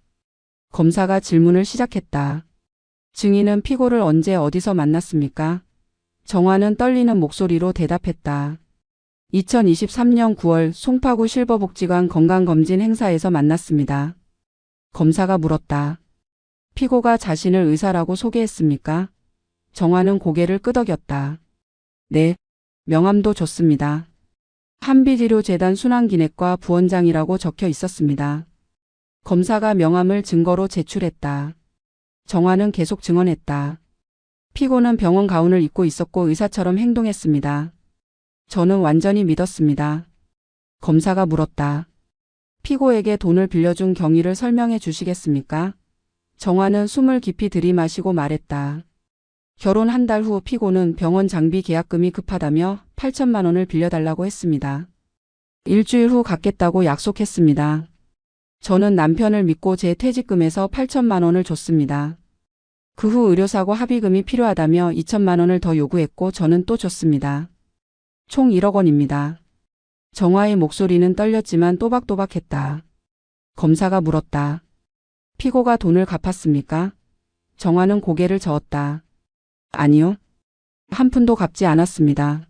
검사가 질문을 시작했다. 증인은 피고를 언제 어디서 만났습니까? 정화는 떨리는 목소리로 대답했다. 2023년 9월 송파구 실버복지관 건강검진 행사에서 만났습니다. 검사가 물었다. 피고가 자신을 의사라고 소개했습니까? 정화는 고개를 끄덕였다. 네, 명함도 줬습니다. 한빛의료재단 순환기내과 부원장이라고 적혀 있었습니다. 검사가 명함을 증거로 제출했다. 정화는 계속 증언했다. 피고는 병원 가운을 입고 있었고 의사처럼 행동했습니다. 저는 완전히 믿었습니다. 검사가 물었다. 피고에게 돈을 빌려준 경위를 설명해 주시겠습니까? 정화는 숨을 깊이 들이마시고 말했다. 결혼 한 달 후 피고는 병원 장비 계약금이 급하다며 8천만 원을 빌려달라고 했습니다. 일주일 후 갚겠다고 약속했습니다. 저는 남편을 믿고 제 퇴직금에서 8천만 원을 줬습니다. 그 후 의료사고 합의금이 필요하다며 2천만 원을 더 요구했고 저는 또 줬습니다. 총 1억 원입니다. 정화의 목소리는 떨렸지만 또박또박했다. 검사가 물었다. 피고가 돈을 갚았습니까? 정화는 고개를 저었다. 아니요. 한 푼도 갚지 않았습니다.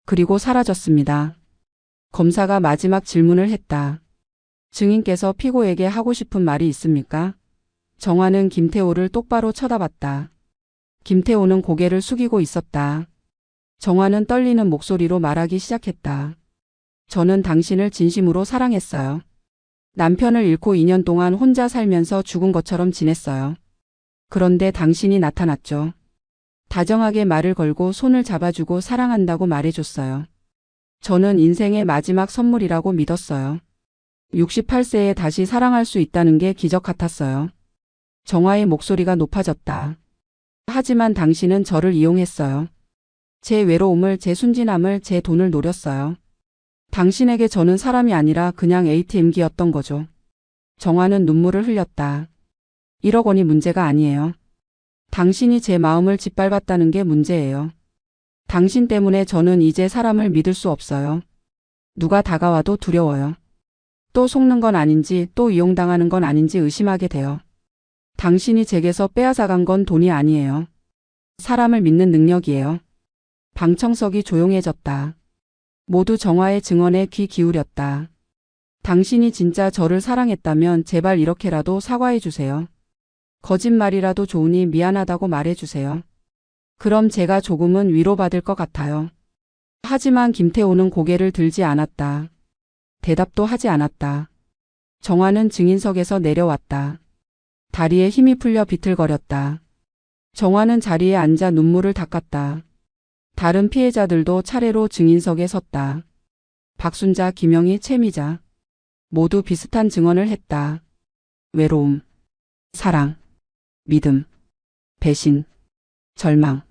그리고 사라졌습니다. 검사가 마지막 질문을 했다. 증인께서 피고에게 하고 싶은 말이 있습니까? 정화는 김태호를 똑바로 쳐다봤다. 김태호는 고개를 숙이고 있었다. 정화는 떨리는 목소리로 말하기 시작했다. 저는 당신을 진심으로 사랑했어요. 남편을 잃고 2년 동안 혼자 살면서 죽은 것처럼 지냈어요. 그런데 당신이 나타났죠. 다정하게 말을 걸고 손을 잡아주고 사랑한다고 말해줬어요. 저는 인생의 마지막 선물이라고 믿었어요. 68세에 다시 사랑할 수 있다는 게 기적 같았어요. 정화의 목소리가 높아졌다. 하지만 당신은 저를 이용했어요. 제 외로움을, 제 순진함을, 제 돈을 노렸어요. 당신에게 저는 사람이 아니라 그냥 ATM기였던 거죠. 정화는 눈물을 흘렸다. 1억 원이 문제가 아니에요. 당신이 제 마음을 짓밟았다는 게 문제예요. 당신 때문에 저는 이제 사람을 믿을 수 없어요. 누가 다가와도 두려워요. 또 속는 건 아닌지 또 이용당하는 건 아닌지 의심하게 돼요. 당신이 제게서 빼앗아간 건 돈이 아니에요. 사람을 믿는 능력이에요. 방청석이 조용해졌다. 모두 정화의 증언에 귀 기울였다. 당신이 진짜 저를 사랑했다면 제발 이렇게라도 사과해 주세요. 거짓말이라도 좋으니 미안하다고 말해 주세요. 그럼 제가 조금은 위로받을 것 같아요. 하지만 김태호는 고개를 들지 않았다. 대답도 하지 않았다. 정화는 증인석에서 내려왔다. 다리에 힘이 풀려 비틀거렸다. 정화는 자리에 앉아 눈물을 닦았다. 다른 피해자들도 차례로 증인석에 섰다. 박순자, 김영희, 최미자. 모두 비슷한 증언을 했다. 외로움, 사랑, 믿음, 배신, 절망.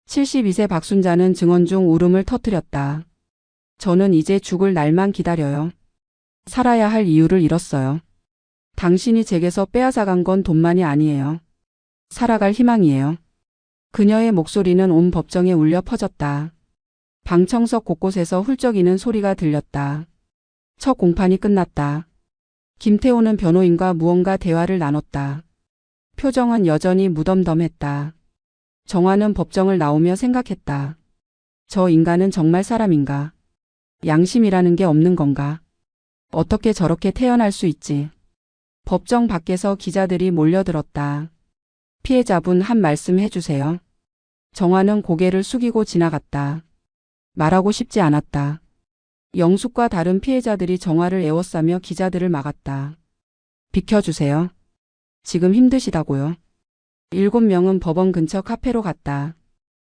72세 박순자는 증언 중 울음을 터뜨렸다. 저는 이제 죽을 날만 기다려요. 살아야 할 이유를 잃었어요. 당신이 제게서 빼앗아간 건 돈만이 아니에요. 살아갈 희망이에요. 그녀의 목소리는 온 법정에 울려 퍼졌다. 방청석 곳곳에서 훌쩍이는 소리가 들렸다. 첫 공판이 끝났다. 김태호는 변호인과 무언가 대화를 나눴다. 표정은 여전히 무덤덤했다. 정화는 법정을 나오며 생각했다. 저 인간은 정말 사람인가? 양심이라는 게 없는 건가? 어떻게 저렇게 태어날 수 있지? 법정 밖에서 기자들이 몰려들었다. 피해자분 한 말씀 해주세요. 정화는 고개를 숙이고 지나갔다. 말하고 싶지 않았다. 영숙과 다른 피해자들이 정화를 에워싸며 기자들을 막았다. 비켜주세요. 지금 힘드시다고요. 7명은 법원 근처 카페로 갔다.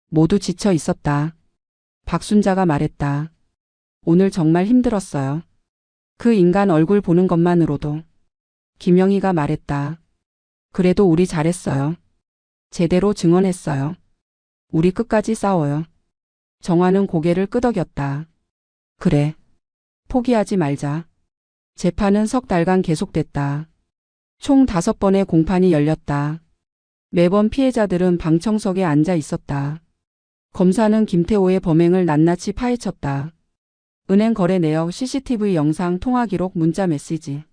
모두 지쳐 있었다. 박순자가 말했다. 오늘 정말 힘들었어요. 그 인간 얼굴 보는 것만으로도. 김영희가 말했다. 그래도 우리 잘했어요. 제대로 증언했어요. 우리 끝까지 싸워요. 정화는 고개를 끄덕였다. 그래. 포기하지 말자. 재판은 석 달간 계속됐다. 총 5번의 공판이 열렸다. 매번 피해자들은 방청석에 앉아 있었다. 검사는 김태호의 범행을 낱낱이 파헤쳤다. 은행 거래 내역, CCTV 영상, 통화 기록, 문자 메시지.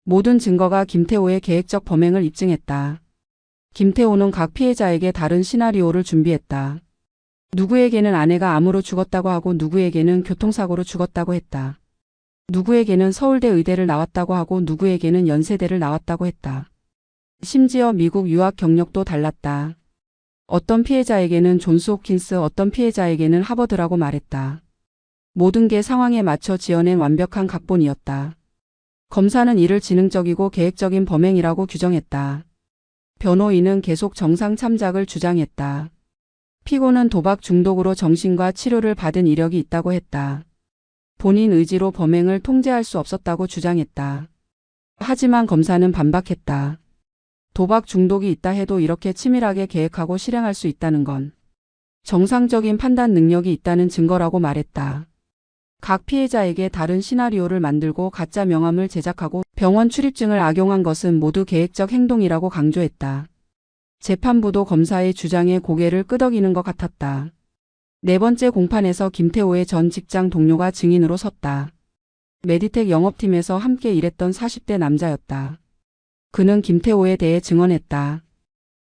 모든 증거가 김태호의 계획적 범행을 입증했다. 김태호는 각 피해자에게 다른 시나리오를 준비했다. 누구에게는 아내가 암으로 죽었다고 하고 누구에게는 교통사고로 죽었다고 했다. 누구에게는 서울대 의대를 나왔다고 하고 누구에게는 연세대를 나왔다고 했다. 심지어 미국 유학 경력도 달랐다. 어떤 피해자에게는 존스 홉킨스, 어떤 피해자에게는 하버드라고 말했다. 모든 게 상황에 맞춰 지어낸 완벽한 각본이었다. 검사는 이를 지능적이고 계획적인 범행이라고 규정했다. 변호인은 계속 정상 참작을 주장했다. 피고는 도박 중독으로 정신과 치료를 받은 이력이 있다고 했다. 본인 의지로 범행을 통제할 수 없었다고 주장했다. 하지만 검사는 반박했다. 도박 중독이 있다 해도 이렇게 치밀하게 계획하고 실행할 수 있다는 건 정상적인 판단 능력이 있다는 증거라고 말했다. 각 피해자에게 다른 시나리오를 만들고 가짜 명함을 제작하고 병원 출입증을 악용한 것은 모두 계획적 행동이라고 강조했다. 재판부도 검사의 주장에 고개를 끄덕이는 것 같았다. 네 번째 공판에서 김태호의 전 직장 동료가 증인으로 섰다. 메디텍 영업팀에서 함께 일했던 40대 남자였다. 그는 김태호에 대해 증언했다.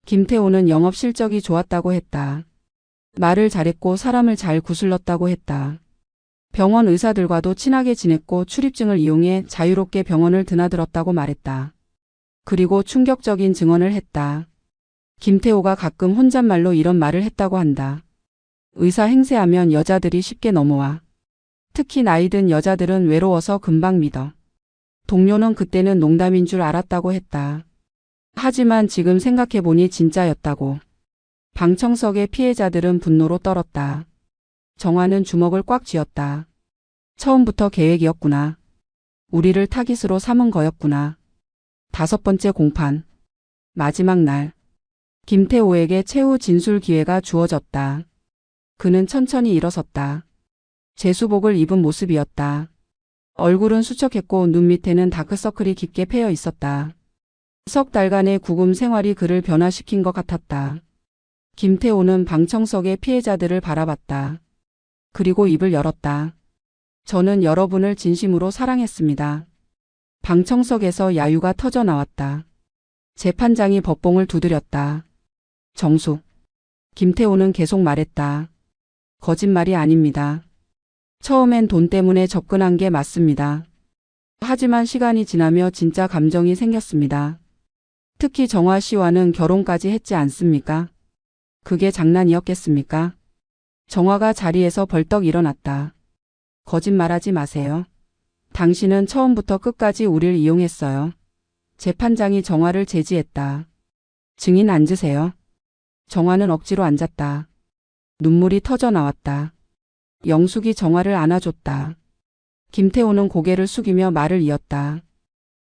김태호는 영업 실적이 좋았다고 했다. 말을 잘했고 사람을 잘 구슬렀다고 했다. 병원 의사들과도 친하게 지냈고 출입증을 이용해 자유롭게 병원을 드나들었다고 말했다. 그리고 충격적인 증언을 했다. 김태호가 가끔 혼잣말로 이런 말을 했다고 한다. 의사 행세하면 여자들이 쉽게 넘어와. 특히 나이 든 여자들은 외로워서 금방 믿어. 동료는 그때는 농담인 줄 알았다고 했다. 하지만 지금 생각해보니 진짜였다고. 방청석의 피해자들은 분노로 떨었다. 정화는 주먹을 꽉 쥐었다. 처음부터 계획이었구나. 우리를 타깃으로 삼은 거였구나. 5번째 공판. 마지막 날. 김태호에게 최후 진술 기회가 주어졌다. 그는 천천히 일어섰다. 제수복을 입은 모습이었다. 얼굴은 수척했고 눈 밑에는 다크서클이 깊게 패여 있었다. 석 달간의 구금 생활이 그를 변화시킨 것 같았다. 김태호는 방청석의 피해자들을 바라봤다. 그리고 입을 열었다. 저는 여러분을 진심으로 사랑했습니다. 방청석에서 야유가 터져 나왔다. 재판장이 법봉을 두드렸다. 정숙. 김태호는 계속 말했다. 거짓말이 아닙니다. 처음엔 돈 때문에 접근한 게 맞습니다. 하지만 시간이 지나며 진짜 감정이 생겼습니다. 특히 정화 씨와는 결혼까지 했지 않습니까? 그게 장난이었겠습니까? 정화가 자리에서 벌떡 일어났다. 거짓말하지 마세요. 당신은 처음부터 끝까지 우릴 이용했어요. 재판장이 정화를 제지했다. 증인 앉으세요. 정화는 억지로 앉았다. 눈물이 터져 나왔다. 영숙이 정화를 안아줬다. 김태호는 고개를 숙이며 말을 이었다.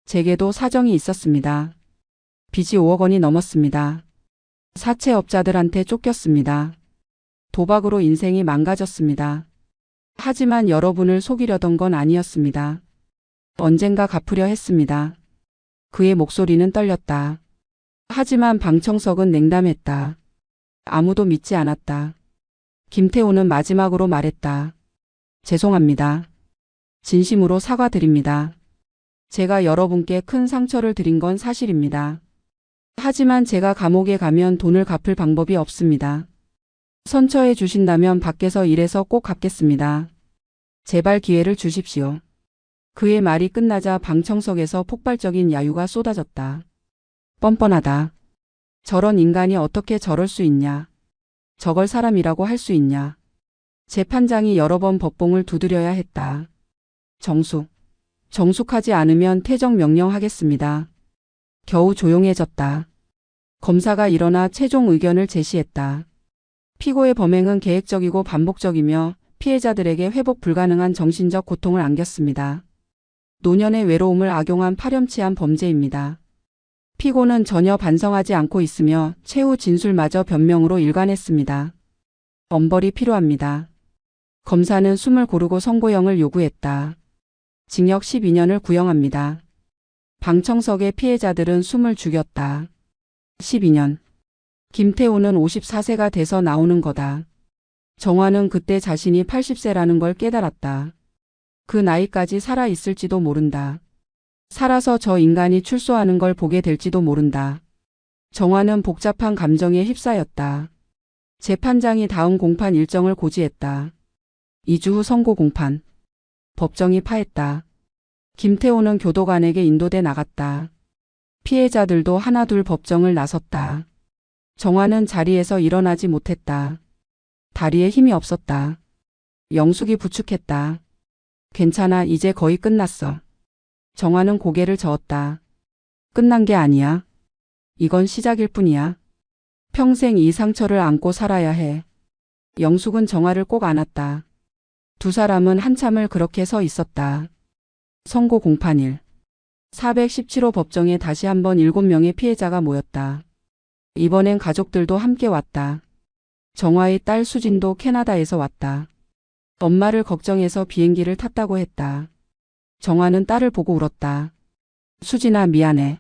제게도 사정이 있었습니다. 빚이 5억 원이 넘었습니다. 사채업자들한테 쫓겼습니다. 도박으로 인생이 망가졌습니다. 하지만 여러분을 속이려던 건 아니었습니다. 언젠가 갚으려 했습니다. 그의 목소리는 떨렸다. 하지만 방청석은 냉담했다. 아무도 믿지 않았다. 김태호는 마지막으로 말했다. 죄송합니다. 진심으로 사과드립니다. 제가 여러분께 큰 상처를 드린 건 사실입니다. 하지만 제가 감옥에 가면 돈을 갚을 방법이 없습니다. 선처해 주신다면 밖에서 일해서 꼭 갚겠습니다. 제발 기회를 주십시오. 그의 말이 끝나자 방청석에서 폭발적인 야유가 쏟아졌다. 뻔뻔하다. 저런 인간이 어떻게 저럴 수 있냐. 저걸 사람이라고 할 수 있냐. 재판장이 여러 번 법봉을 두드려야 했다. 정숙하지 않으면 퇴정 명령하겠습니다. 겨우 조용해졌다. 검사가 일어나 최종 의견을 제시했다. 피고의 범행은 계획적이고 반복적이며 피해자들에게 회복 불가능한 정신적 고통을 안겼습니다. 노년의 외로움을 악용한 파렴치한 범죄입니다. 피고는 전혀 반성하지 않고 있으며 최후 진술마저 변명으로 일관했습니다. 엄벌이 필요합니다. 검사는 숨을 고르고 선고형을 요구했다. 징역 12년을 구형합니다. 방청석의 피해자들은 숨을 죽였다. 12년. 김태호는 54세가 돼서 나오는 거다. 정화는 그때 자신이 80세라는 걸 깨달았다. 그 나이까지 살아 있을지도 모른다. 살아서 저 인간이 출소하는 걸 보게 될지도 모른다. 정화는 복잡한 감정에 휩싸였다. 재판장이 다음 공판 일정을 고지했다. 2주 후 선고 공판. 법정이 파했다. 김태호는 교도관에게 인도돼 나갔다. 피해자들도 하나둘 법정을 나섰다. 정화는 자리에서 일어나지 못했다. 다리에 힘이 없었다. 영숙이 부축했다. 괜찮아, 이제 거의 끝났어. 정화는 고개를 저었다. 끝난 게 아니야. 이건 시작일 뿐이야. 평생 이 상처를 안고 살아야 해. 영숙은 정화를 꼭 안았다. 두 사람은 한참을 그렇게 서 있었다. 선고 공판일. 417호 법정에 다시 한번 7명의 피해자가 모였다. 이번엔 가족들도 함께 왔다. 정화의 딸 수진도 캐나다에서 왔다. 엄마를 걱정해서 비행기를 탔다고 했다. 정화는 딸을 보고 울었다. 수진아, 미안해.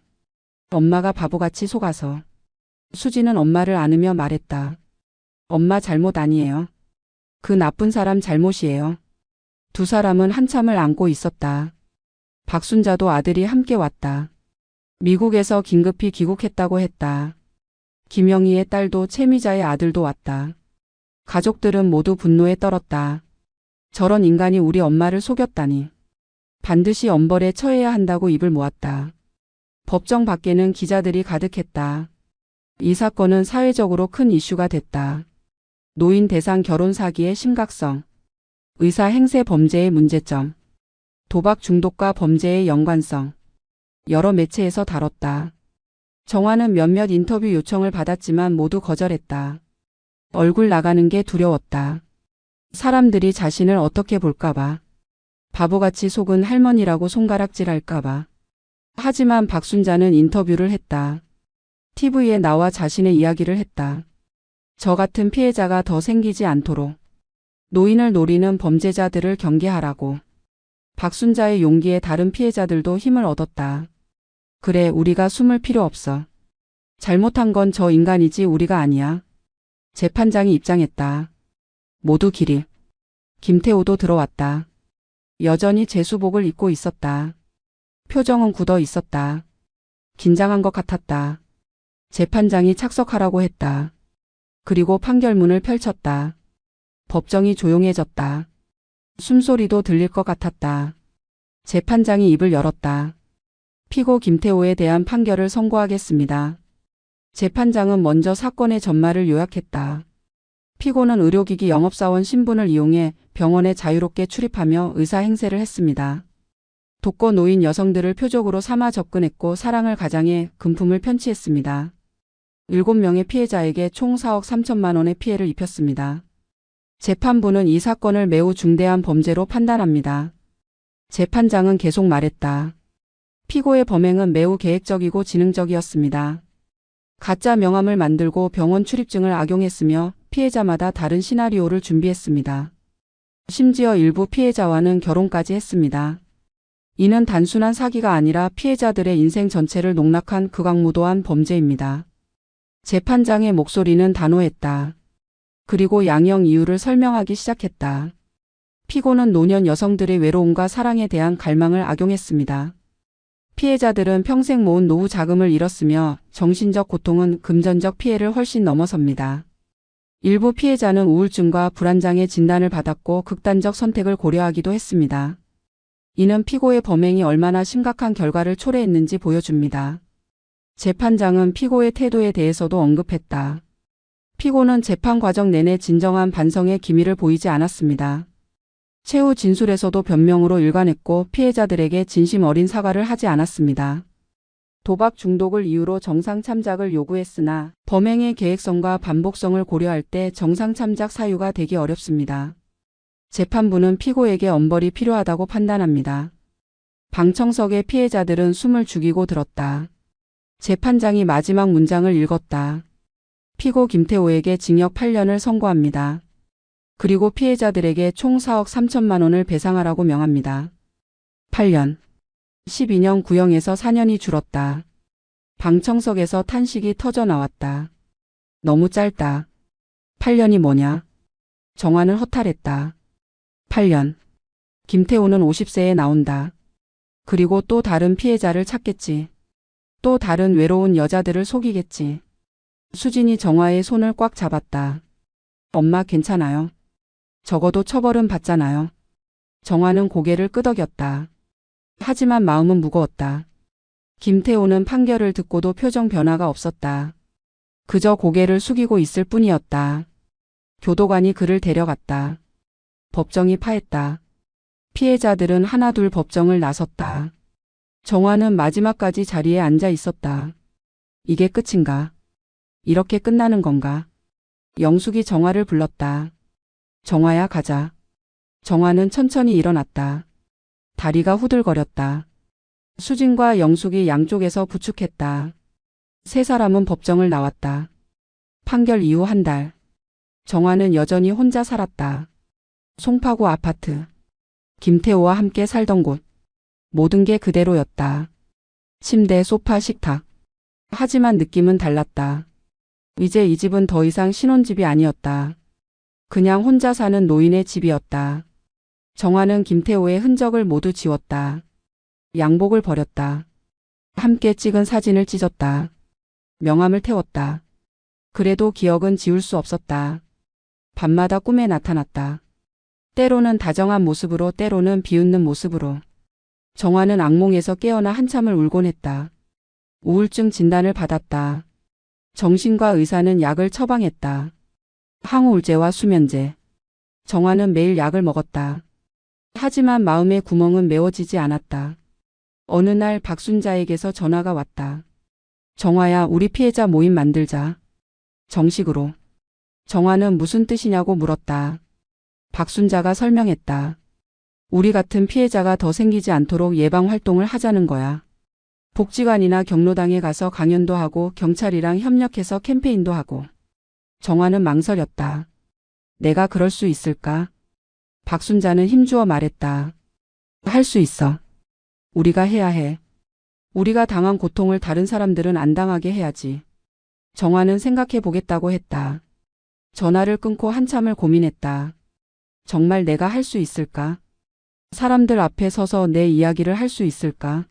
엄마가 바보같이 속아서. 수진은 엄마를 안으며 말했다. 엄마 잘못 아니에요. 그 나쁜 사람 잘못이에요. 두 사람은 한참을 안고 있었다. 박순자도 아들이 함께 왔다. 미국에서 긴급히 귀국했다고 했다. 김영희의 딸도 채미자의 아들도 왔다. 가족들은 모두 분노에 떨었다. 저런 인간이 우리 엄마를 속였다니. 반드시 엄벌에 처해야 한다고 입을 모았다. 법정 밖에는 기자들이 가득했다. 이 사건은 사회적으로 큰 이슈가 됐다. 노인 대상 결혼 사기의 심각성, 의사 행세 범죄의 문제점, 도박 중독과 범죄의 연관성, 여러 매체에서 다뤘다. 정화는 몇몇 인터뷰 요청을 받았지만 모두 거절했다. 얼굴 나가는 게 두려웠다. 사람들이 자신을 어떻게 볼까봐. 바보같이 속은 할머니라고 손가락질할까봐. 하지만 박순자는 인터뷰를 했다. TV에 나와 자신의 이야기를 했다. 저 같은 피해자가 더 생기지 않도록. 노인을 노리는 범죄자들을 경계하라고. 박순자의 용기에 다른 피해자들도 힘을 얻었다. 그래, 우리가 숨을 필요 없어. 잘못한 건 저 인간이지 우리가 아니야. 재판장이 입장했다. 모두 기립. 김태호도 들어왔다. 여전히 제수복을 입고 있었다. 표정은 굳어 있었다. 긴장한 것 같았다. 재판장이 착석하라고 했다. 그리고 판결문을 펼쳤다. 법정이 조용해졌다. 숨소리도 들릴 것 같았다. 재판장이 입을 열었다. 피고 김태호에 대한 판결을 선고하겠습니다. 재판장은 먼저 사건의 전말을 요약했다. 피고는 의료기기 영업사원 신분을 이용해 병원에 자유롭게 출입하며 의사 행세를 했습니다. 독거 노인 여성들을 표적으로 삼아 접근했고 사랑을 가장해 금품을 편취했습니다. 7명의 피해자에게 총 4억 3천만 원의 피해를 입혔습니다. 재판부는 이 사건을 매우 중대한 범죄로 판단합니다. 재판장은 계속 말했다. 피고의 범행은 매우 계획적이고 지능적이었습니다. 가짜 명함을 만들고 병원 출입증을 악용했으며 피해자마다 다른 시나리오를 준비했습니다. 심지어 일부 피해자와는 결혼까지 했습니다. 이는 단순한 사기가 아니라 피해자들의 인생 전체를 농락한 극악무도한 범죄입니다. 재판장의 목소리는 단호했다. 그리고 양형 이유를 설명하기 시작했다. 피고는 노년 여성들의 외로움과 사랑에 대한 갈망을 악용했습니다. 피해자들은 평생 모은 노후 자금을 잃었으며 정신적 고통은 금전적 피해를 훨씬 넘어섭니다. 일부 피해자는 우울증과 불안장애 진단을 받았고 극단적 선택을 고려하기도 했습니다. 이는 피고의 범행이 얼마나 심각한 결과를 초래했는지 보여줍니다. 재판장은 피고의 태도에 대해서도 언급했다. 피고는 재판 과정 내내 진정한 반성의 기미를 보이지 않았습니다. 최후 진술에서도 변명으로 일관했고 피해자들에게 진심 어린 사과를 하지 않았습니다. 도박 중독을 이유로 정상 참작을 요구했으나 범행의 계획성과 반복성을 고려할 때 정상 참작 사유가 되기 어렵습니다. 재판부는 피고에게 엄벌이 필요하다고 판단합니다. 방청석의 피해자들은 숨을 죽이고 들었다. 재판장이 마지막 문장을 읽었다. 피고 김태호에게 징역 8년을 선고합니다. 그리고 피해자들에게 총 4억 3천만 원을 배상하라고 명합니다. 8년. 12년 구형에서 4년이 줄었다. 방청석에서 탄식이 터져 나왔다. 너무 짧다. 8년이 뭐냐? 정화는 허탈했다. 8년. 김태호는 50세에 나온다. 그리고 또 다른 피해자를 찾겠지. 또 다른 외로운 여자들을 속이겠지. 수진이 정화의 손을 꽉 잡았다. 엄마 괜찮아요. 적어도 처벌은 받잖아요. 정화는 고개를 끄덕였다. 하지만 마음은 무거웠다. 김태호는 판결을 듣고도 표정 변화가 없었다. 그저 고개를 숙이고 있을 뿐이었다. 교도관이 그를 데려갔다. 법정이 파했다. 피해자들은 하나둘 법정을 나섰다. 정화는 마지막까지 자리에 앉아 있었다. 이게 끝인가? 이렇게 끝나는 건가? 영숙이 정화를 불렀다. 정화야 가자. 정화는 천천히 일어났다. 다리가 후들거렸다. 수진과 영숙이 양쪽에서 부축했다. 세 사람은 법정을 나왔다. 판결 이후 한 달. 정화는 여전히 혼자 살았다. 송파구 아파트. 김태호와 함께 살던 곳. 모든 게 그대로였다. 침대, 소파, 식탁. 하지만 느낌은 달랐다. 이제 이 집은 더 이상 신혼집이 아니었다. 그냥 혼자 사는 노인의 집이었다. 정화는 김태호의 흔적을 모두 지웠다. 양복을 버렸다. 함께 찍은 사진을 찢었다. 명함을 태웠다. 그래도 기억은 지울 수 없었다. 밤마다 꿈에 나타났다. 때로는 다정한 모습으로 때로는 비웃는 모습으로. 정화는 악몽에서 깨어나 한참을 울곤 했다. 우울증 진단을 받았다. 정신과 의사는 약을 처방했다. 항우울제와 수면제. 정화는 매일 약을 먹었다. 하지만 마음의 구멍은 메워지지 않았다. 어느 날 박순자에게서 전화가 왔다. 정화야, 우리 피해자 모임 만들자. 정식으로. 정화는 무슨 뜻이냐고 물었다. 박순자가 설명했다. 우리 같은 피해자가 더 생기지 않도록 예방 활동을 하자는 거야. 복지관이나 경로당에 가서 강연도 하고 경찰이랑 협력해서 캠페인도 하고. 정화는 망설였다. 내가 그럴 수 있을까? 박순자는 힘주어 말했다. 할 수 있어. 우리가 해야 해. 우리가 당한 고통을 다른 사람들은 안 당하게 해야지. 정화는 생각해 보겠다고 했다. 전화를 끊고 한참을 고민했다. 정말 내가 할 수 있을까? 사람들 앞에 서서 내 이야기를 할 수 있을까?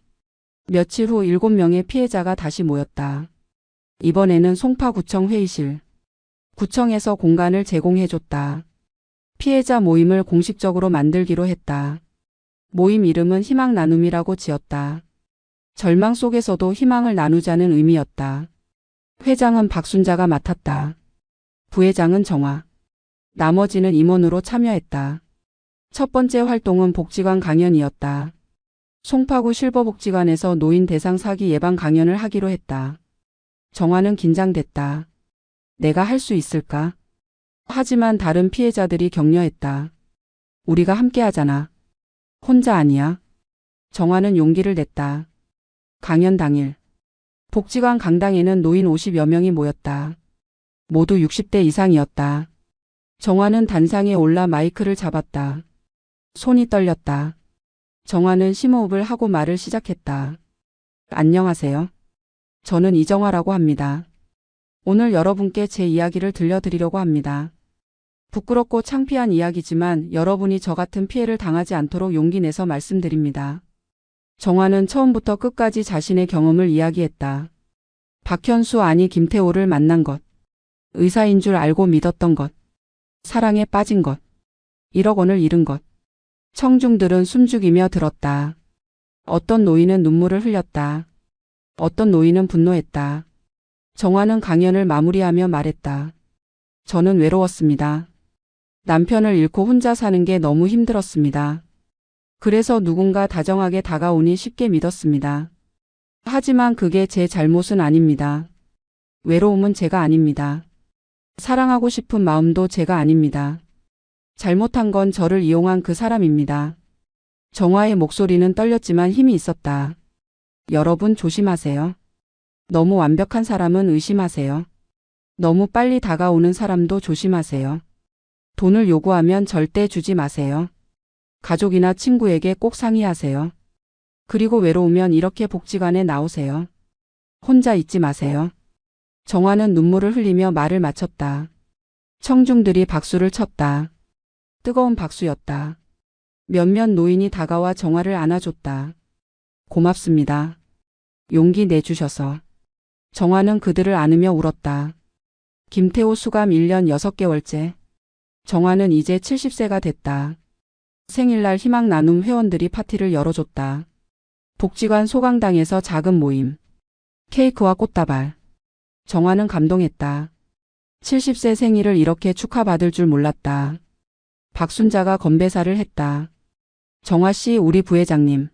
며칠 후 7명의 피해자가 다시 모였다. 이번에는 송파구청 회의실. 구청에서 공간을 제공해줬다. 피해자 모임을 공식적으로 만들기로 했다. 모임 이름은 희망 나눔이라고 지었다. 절망 속에서도 희망을 나누자는 의미였다. 회장은 박순자가 맡았다. 부회장은 정화. 나머지는 임원으로 참여했다. 첫 번째 활동은 복지관 강연이었다. 송파구 실버복지관에서 노인 대상 사기 예방 강연을 하기로 했다. 정화는 긴장됐다. 내가 할 수 있을까? 하지만 다른 피해자들이 격려했다. 우리가 함께 하잖아. 혼자 아니야. 정화는 용기를 냈다. 강연 당일. 복지관 강당에는 노인 50여 명이 모였다. 모두 60대 이상이었다. 정화는 단상에 올라 마이크를 잡았다. 손이 떨렸다. 정화는 심호흡을 하고 말을 시작했다. 안녕하세요. 저는 이정화라고 합니다. 오늘 여러분께 제 이야기를 들려드리려고 합니다. 부끄럽고 창피한 이야기지만 여러분이 저 같은 피해를 당하지 않도록 용기 내서 말씀드립니다. 정화는 처음부터 끝까지 자신의 경험을 이야기했다. 박현수 아니 김태호를 만난 것. 의사인 줄 알고 믿었던 것. 사랑에 빠진 것. 1억 원을 잃은 것. 청중들은 숨죽이며 들었다. 어떤 노인은 눈물을 흘렸다. 어떤 노인은 분노했다. 정화는 강연을 마무리하며 말했다. 저는 외로웠습니다. 남편을 잃고 혼자 사는 게 너무 힘들었습니다. 그래서 누군가 다정하게 다가오니 쉽게 믿었습니다. 하지만 그게 제 잘못은 아닙니다. 외로움은 제가 아닙니다. 사랑하고 싶은 마음도 제가 아닙니다. 잘못한 건 저를 이용한 그 사람입니다. 정화의 목소리는 떨렸지만 힘이 있었다. 여러분 조심하세요. 너무 완벽한 사람은 의심하세요. 너무 빨리 다가오는 사람도 조심하세요. 돈을 요구하면 절대 주지 마세요. 가족이나 친구에게 꼭 상의하세요. 그리고 외로우면 이렇게 복지관에 나오세요. 혼자 있지 마세요. 정화는 눈물을 흘리며 말을 마쳤다. 청중들이 박수를 쳤다. 뜨거운 박수였다. 몇몇 노인이 다가와 정화를 안아줬다. 고맙습니다. 용기 내주셔서. 정화는 그들을 안으며 울었다. 김태호 수감 1년 6개월째. 정화는 이제 70세가 됐다. 생일날 희망 나눔 회원들이 파티를 열어줬다. 복지관 소강당에서 작은 모임. 케이크와 꽃다발. 정화는 감동했다. 70세 생일을 이렇게 축하받을 줄 몰랐다. 박순자가 건배사를 했다. 정화 씨, 우리 부회장님.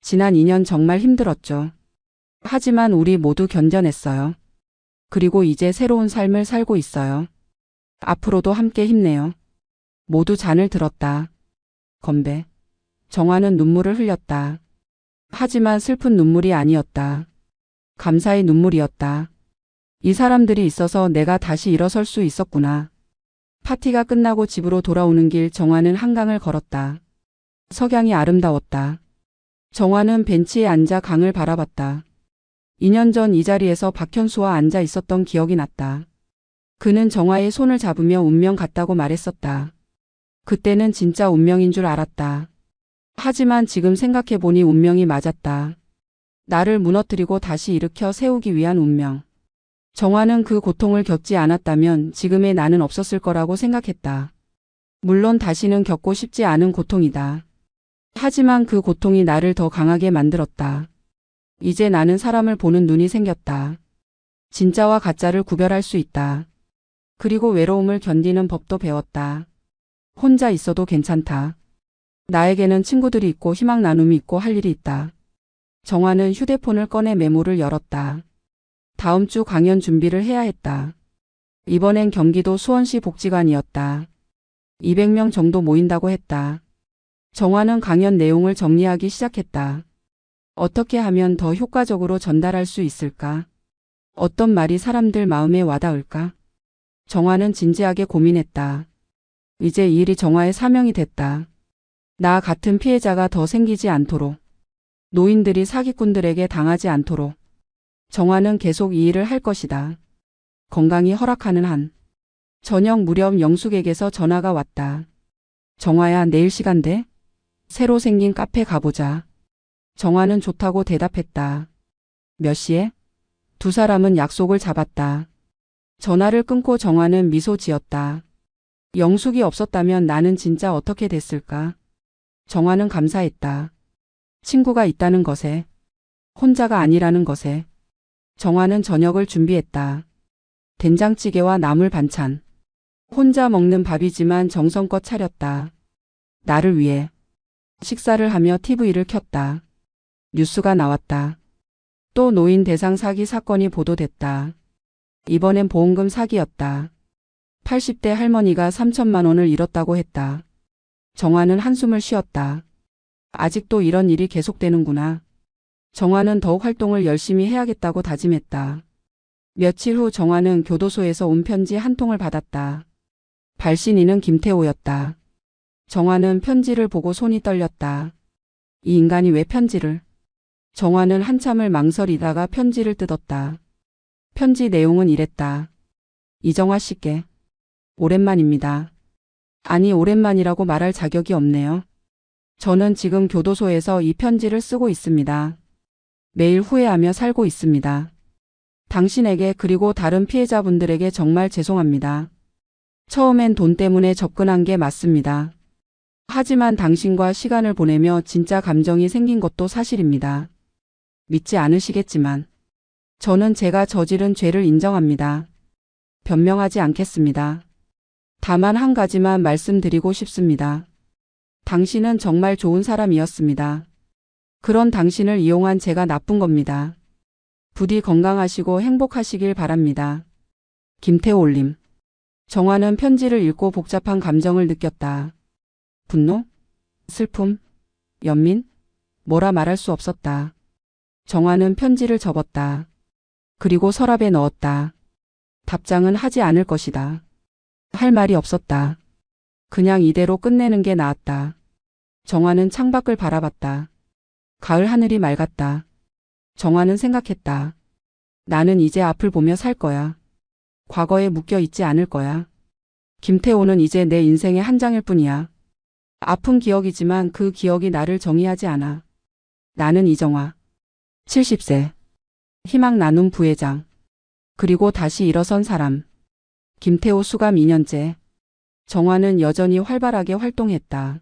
지난 2년 정말 힘들었죠. 하지만 우리 모두 견뎌냈어요. 그리고 이제 새로운 삶을 살고 있어요. 앞으로도 함께 힘내요. 모두 잔을 들었다. 건배. 정화는 눈물을 흘렸다. 하지만 슬픈 눈물이 아니었다. 감사의 눈물이었다. 이 사람들이 있어서 내가 다시 일어설 수 있었구나. 파티가 끝나고 집으로 돌아오는 길 정화는 한강을 걸었다. 석양이 아름다웠다. 정화는 벤치에 앉아 강을 바라봤다. 2년 전 이 자리에서 박현수와 앉아 있었던 기억이 났다. 그는 정화의 손을 잡으며 운명 같다고 말했었다. 그때는 진짜 운명인 줄 알았다. 하지만 지금 생각해보니 운명이 맞았다. 나를 무너뜨리고 다시 일으켜 세우기 위한 운명. 정화는 그 고통을 겪지 않았다면 지금의 나는 없었을 거라고 생각했다. 물론 다시는 겪고 싶지 않은 고통이다. 하지만 그 고통이 나를 더 강하게 만들었다. 이제 나는 사람을 보는 눈이 생겼다. 진짜와 가짜를 구별할 수 있다. 그리고 외로움을 견디는 법도 배웠다. 혼자 있어도 괜찮다. 나에게는 친구들이 있고 희망 나눔이 있고 할 일이 있다. 정화는 휴대폰을 꺼내 메모를 열었다. 다음 주 강연 준비를 해야 했다. 이번엔 경기도 수원시 복지관이었다. 200명 정도 모인다고 했다. 정화는 강연 내용을 정리하기 시작했다. 어떻게 하면 더 효과적으로 전달할 수 있을까? 어떤 말이 사람들 마음에 와닿을까? 정화는 진지하게 고민했다. 이제 이 일이 정화의 사명이 됐다. 나 같은 피해자가 더 생기지 않도록. 노인들이 사기꾼들에게 당하지 않도록. 정화는 계속 이 일을 할 것이다. 건강이 허락하는 한. 저녁 무렵 영숙에게서 전화가 왔다. 정화야, 내일 시간 돼? 새로 생긴 카페 가보자. 정화는 좋다고 대답했다. 몇 시에? 두 사람은 약속을 잡았다. 전화를 끊고 정화는 미소 지었다. 영숙이 없었다면 나는 진짜 어떻게 됐을까? 정화는 감사했다. 친구가 있다는 것에, 혼자가 아니라는 것에. 정화는 저녁을 준비했다. 된장찌개와 나물 반찬. 혼자 먹는 밥이지만 정성껏 차렸다. 나를 위해. 식사를 하며 TV를 켰다. 뉴스가 나왔다. 또 노인 대상 사기 사건이 보도됐다. 이번엔 보험금 사기였다. 80대 할머니가 3천만 원을 잃었다고 했다. 정화는 한숨을 쉬었다. 아직도 이런 일이 계속되는구나. 정화는 더욱 활동을 열심히 해야겠다고 다짐했다. 며칠 후 정화는 교도소에서 온 편지 한 통을 받았다. 발신인은 김태호였다. 정화는 편지를 보고 손이 떨렸다. 이 인간이 왜 편지를? 정화는 한참을 망설이다가 편지를 뜯었다. 편지 내용은 이랬다. 이정화 씨께. 오랜만입니다. 아니, 오랜만이라고 말할 자격이 없네요. 저는 지금 교도소에서 이 편지를 쓰고 있습니다. 매일 후회하며 살고 있습니다. 당신에게 그리고 다른 피해자분들에게 정말 죄송합니다. 처음엔 돈 때문에 접근한 게 맞습니다. 하지만 당신과 시간을 보내며 진짜 감정이 생긴 것도 사실입니다. 믿지 않으시겠지만 저는 제가 저지른 죄를 인정합니다. 변명하지 않겠습니다. 다만 한 가지만 말씀드리고 싶습니다. 당신은 정말 좋은 사람이었습니다. 그런 당신을 이용한 제가 나쁜 겁니다. 부디 건강하시고 행복하시길 바랍니다. 김태호 올림. 정화는 편지를 읽고 복잡한 감정을 느꼈다. 분노? 슬픔? 연민? 뭐라 말할 수 없었다. 정화는 편지를 접었다. 그리고 서랍에 넣었다. 답장은 하지 않을 것이다. 할 말이 없었다. 그냥 이대로 끝내는 게 나았다. 정화는 창밖을 바라봤다. 가을 하늘이 맑았다. 정화는 생각했다. 나는 이제 앞을 보며 살 거야. 과거에 묶여 있지 않을 거야. 김태호는 이제 내 인생의 한 장일 뿐이야. 아픈 기억이지만 그 기억이 나를 정의하지 않아. 나는 이정화. 70세. 희망 나눔 부회장. 그리고 다시 일어선 사람. 김태호 수감 2년째. 정화는 여전히 활발하게 활동했다.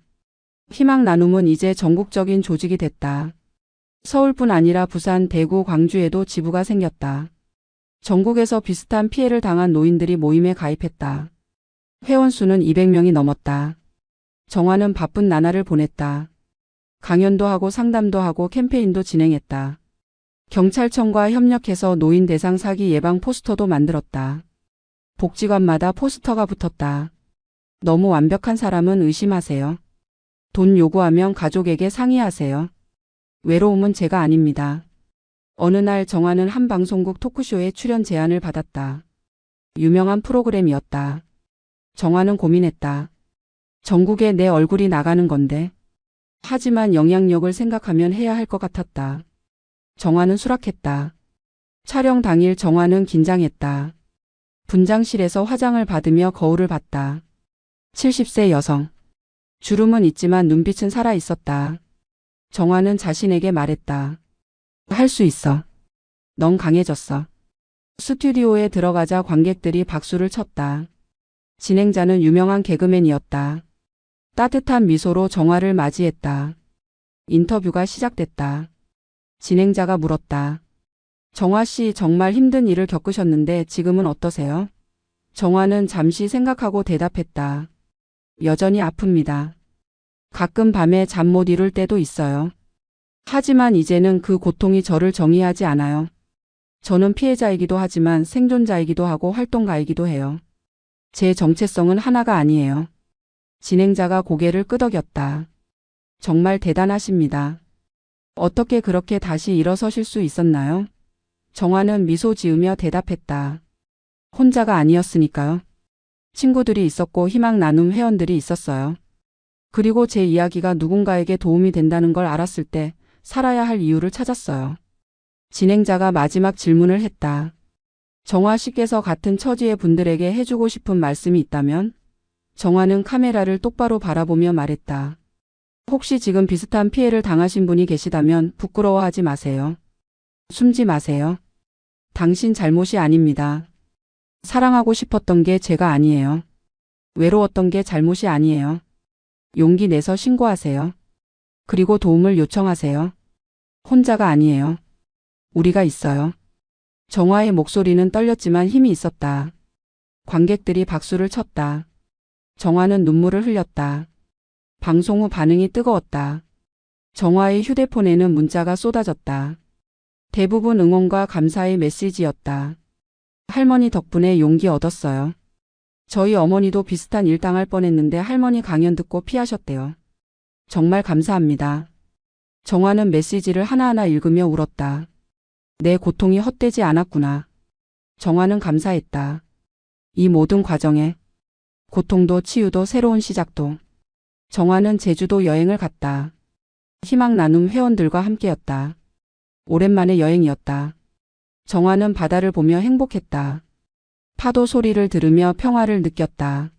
희망 나눔은 이제 전국적인 조직이 됐다. 서울뿐 아니라 부산, 대구, 광주에도 지부가 생겼다. 전국에서 비슷한 피해를 당한 노인들이 모임에 가입했다. 회원 수는 200명이 넘었다. 정화는 바쁜 나날을 보냈다. 강연도 하고 상담도 하고 캠페인도 진행했다. 경찰청과 협력해서 노인 대상 사기 예방 포스터도 만들었다. 복지관마다 포스터가 붙었다. 너무 완벽한 사람은 의심하세요. 돈 요구하면 가족에게 상의하세요. 외로움은 제가 아닙니다. 어느 날 정화는 한 방송국 토크쇼에 출연 제안을 받았다. 유명한 프로그램이었다. 정화는 고민했다. 전국에 내 얼굴이 나가는 건데. 하지만 영향력을 생각하면 해야 할 것 같았다. 정화는 수락했다. 촬영 당일 정화는 긴장했다. 분장실에서 화장을 받으며 거울을 봤다. 70세 여성. 주름은 있지만 눈빛은 살아 있었다. 정화는 자신에게 말했다. 할 수 있어. 넌 강해졌어. 스튜디오에 들어가자 관객들이 박수를 쳤다. 진행자는 유명한 개그맨이었다. 따뜻한 미소로 정화를 맞이했다. 인터뷰가 시작됐다. 진행자가 물었다. 정화 씨, 정말 힘든 일을 겪으셨는데 지금은 어떠세요? 정화는 잠시 생각하고 대답했다. 여전히 아픕니다. 가끔 밤에 잠 못 이룰 때도 있어요. 하지만 이제는 그 고통이 저를 정의하지 않아요. 저는 피해자이기도 하지만 생존자이기도 하고 활동가이기도 해요. 제 정체성은 하나가 아니에요. 진행자가 고개를 끄덕였다. 정말 대단하십니다. 어떻게 그렇게 다시 일어서실 수 있었나요? 정화는 미소 지으며 대답했다. 혼자가 아니었으니까요. 친구들이 있었고 희망 나눔 회원들이 있었어요. 그리고 제 이야기가 누군가에게 도움이 된다는 걸 알았을 때 살아야 할 이유를 찾았어요. 진행자가 마지막 질문을 했다. 정화 씨께서 같은 처지의 분들에게 해주고 싶은 말씀이 있다면? 정화는 카메라를 똑바로 바라보며 말했다. 혹시 지금 비슷한 피해를 당하신 분이 계시다면 부끄러워하지 마세요. 숨지 마세요. 당신 잘못이 아닙니다. 사랑하고 싶었던 게 제가 아니에요. 외로웠던 게 잘못이 아니에요. 용기 내서 신고하세요. 그리고 도움을 요청하세요. 혼자가 아니에요. 우리가 있어요. 정화의 목소리는 떨렸지만 힘이 있었다. 관객들이 박수를 쳤다. 정화는 눈물을 흘렸다. 방송 후 반응이 뜨거웠다. 정화의 휴대폰에는 문자가 쏟아졌다. 대부분 응원과 감사의 메시지였다. 할머니 덕분에 용기 얻었어요. 저희 어머니도 비슷한 일 당할 뻔했는데 할머니 강연 듣고 피하셨대요. 정말 감사합니다. 정화는 메시지를 하나하나 읽으며 울었다. 내 고통이 헛되지 않았구나. 정화는 감사했다. 이 모든 과정에 고통도 치유도 새로운 시작도. 정화는 제주도 여행을 갔다. 희망 나눔 회원들과 함께였다. 오랜만의 여행이었다. 정화는 바다를 보며 행복했다. 파도 소리를 들으며 평화를 느꼈다.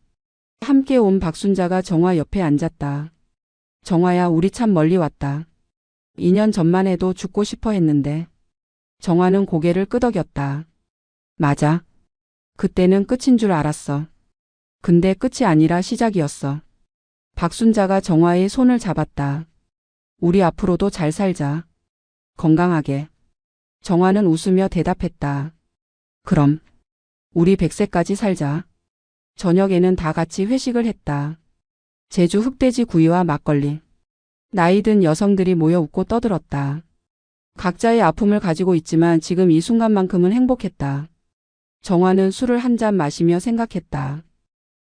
함께 온 박순자가 정화 옆에 앉았다. 정화야, 우리 참 멀리 왔다. 2년 전만 해도 죽고 싶어 했는데. 정화는 고개를 끄덕였다. 맞아. 그때는 끝인 줄 알았어. 근데 끝이 아니라 시작이었어. 박순자가 정화의 손을 잡았다. 우리 앞으로도 잘 살자. 건강하게. 정화는 웃으며 대답했다. 그럼 우리 100세까지 살자. 저녁에는 다 같이 회식을 했다. 제주 흑돼지 구이와 막걸리. 나이 든 여성들이 모여 웃고 떠들었다. 각자의 아픔을 가지고 있지만 지금 이 순간만큼은 행복했다. 정화는 술을 한 잔 마시며 생각했다.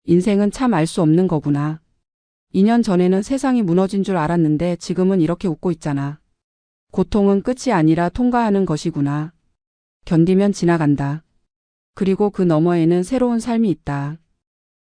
인생은 참 알 수 없는 거구나. 2년 전에는 세상이 무너진 줄 알았는데 지금은 이렇게 웃고 있잖아. 고통은 끝이 아니라 통과하는 것이구나. 견디면 지나간다. 그리고 그 너머에는 새로운 삶이 있다.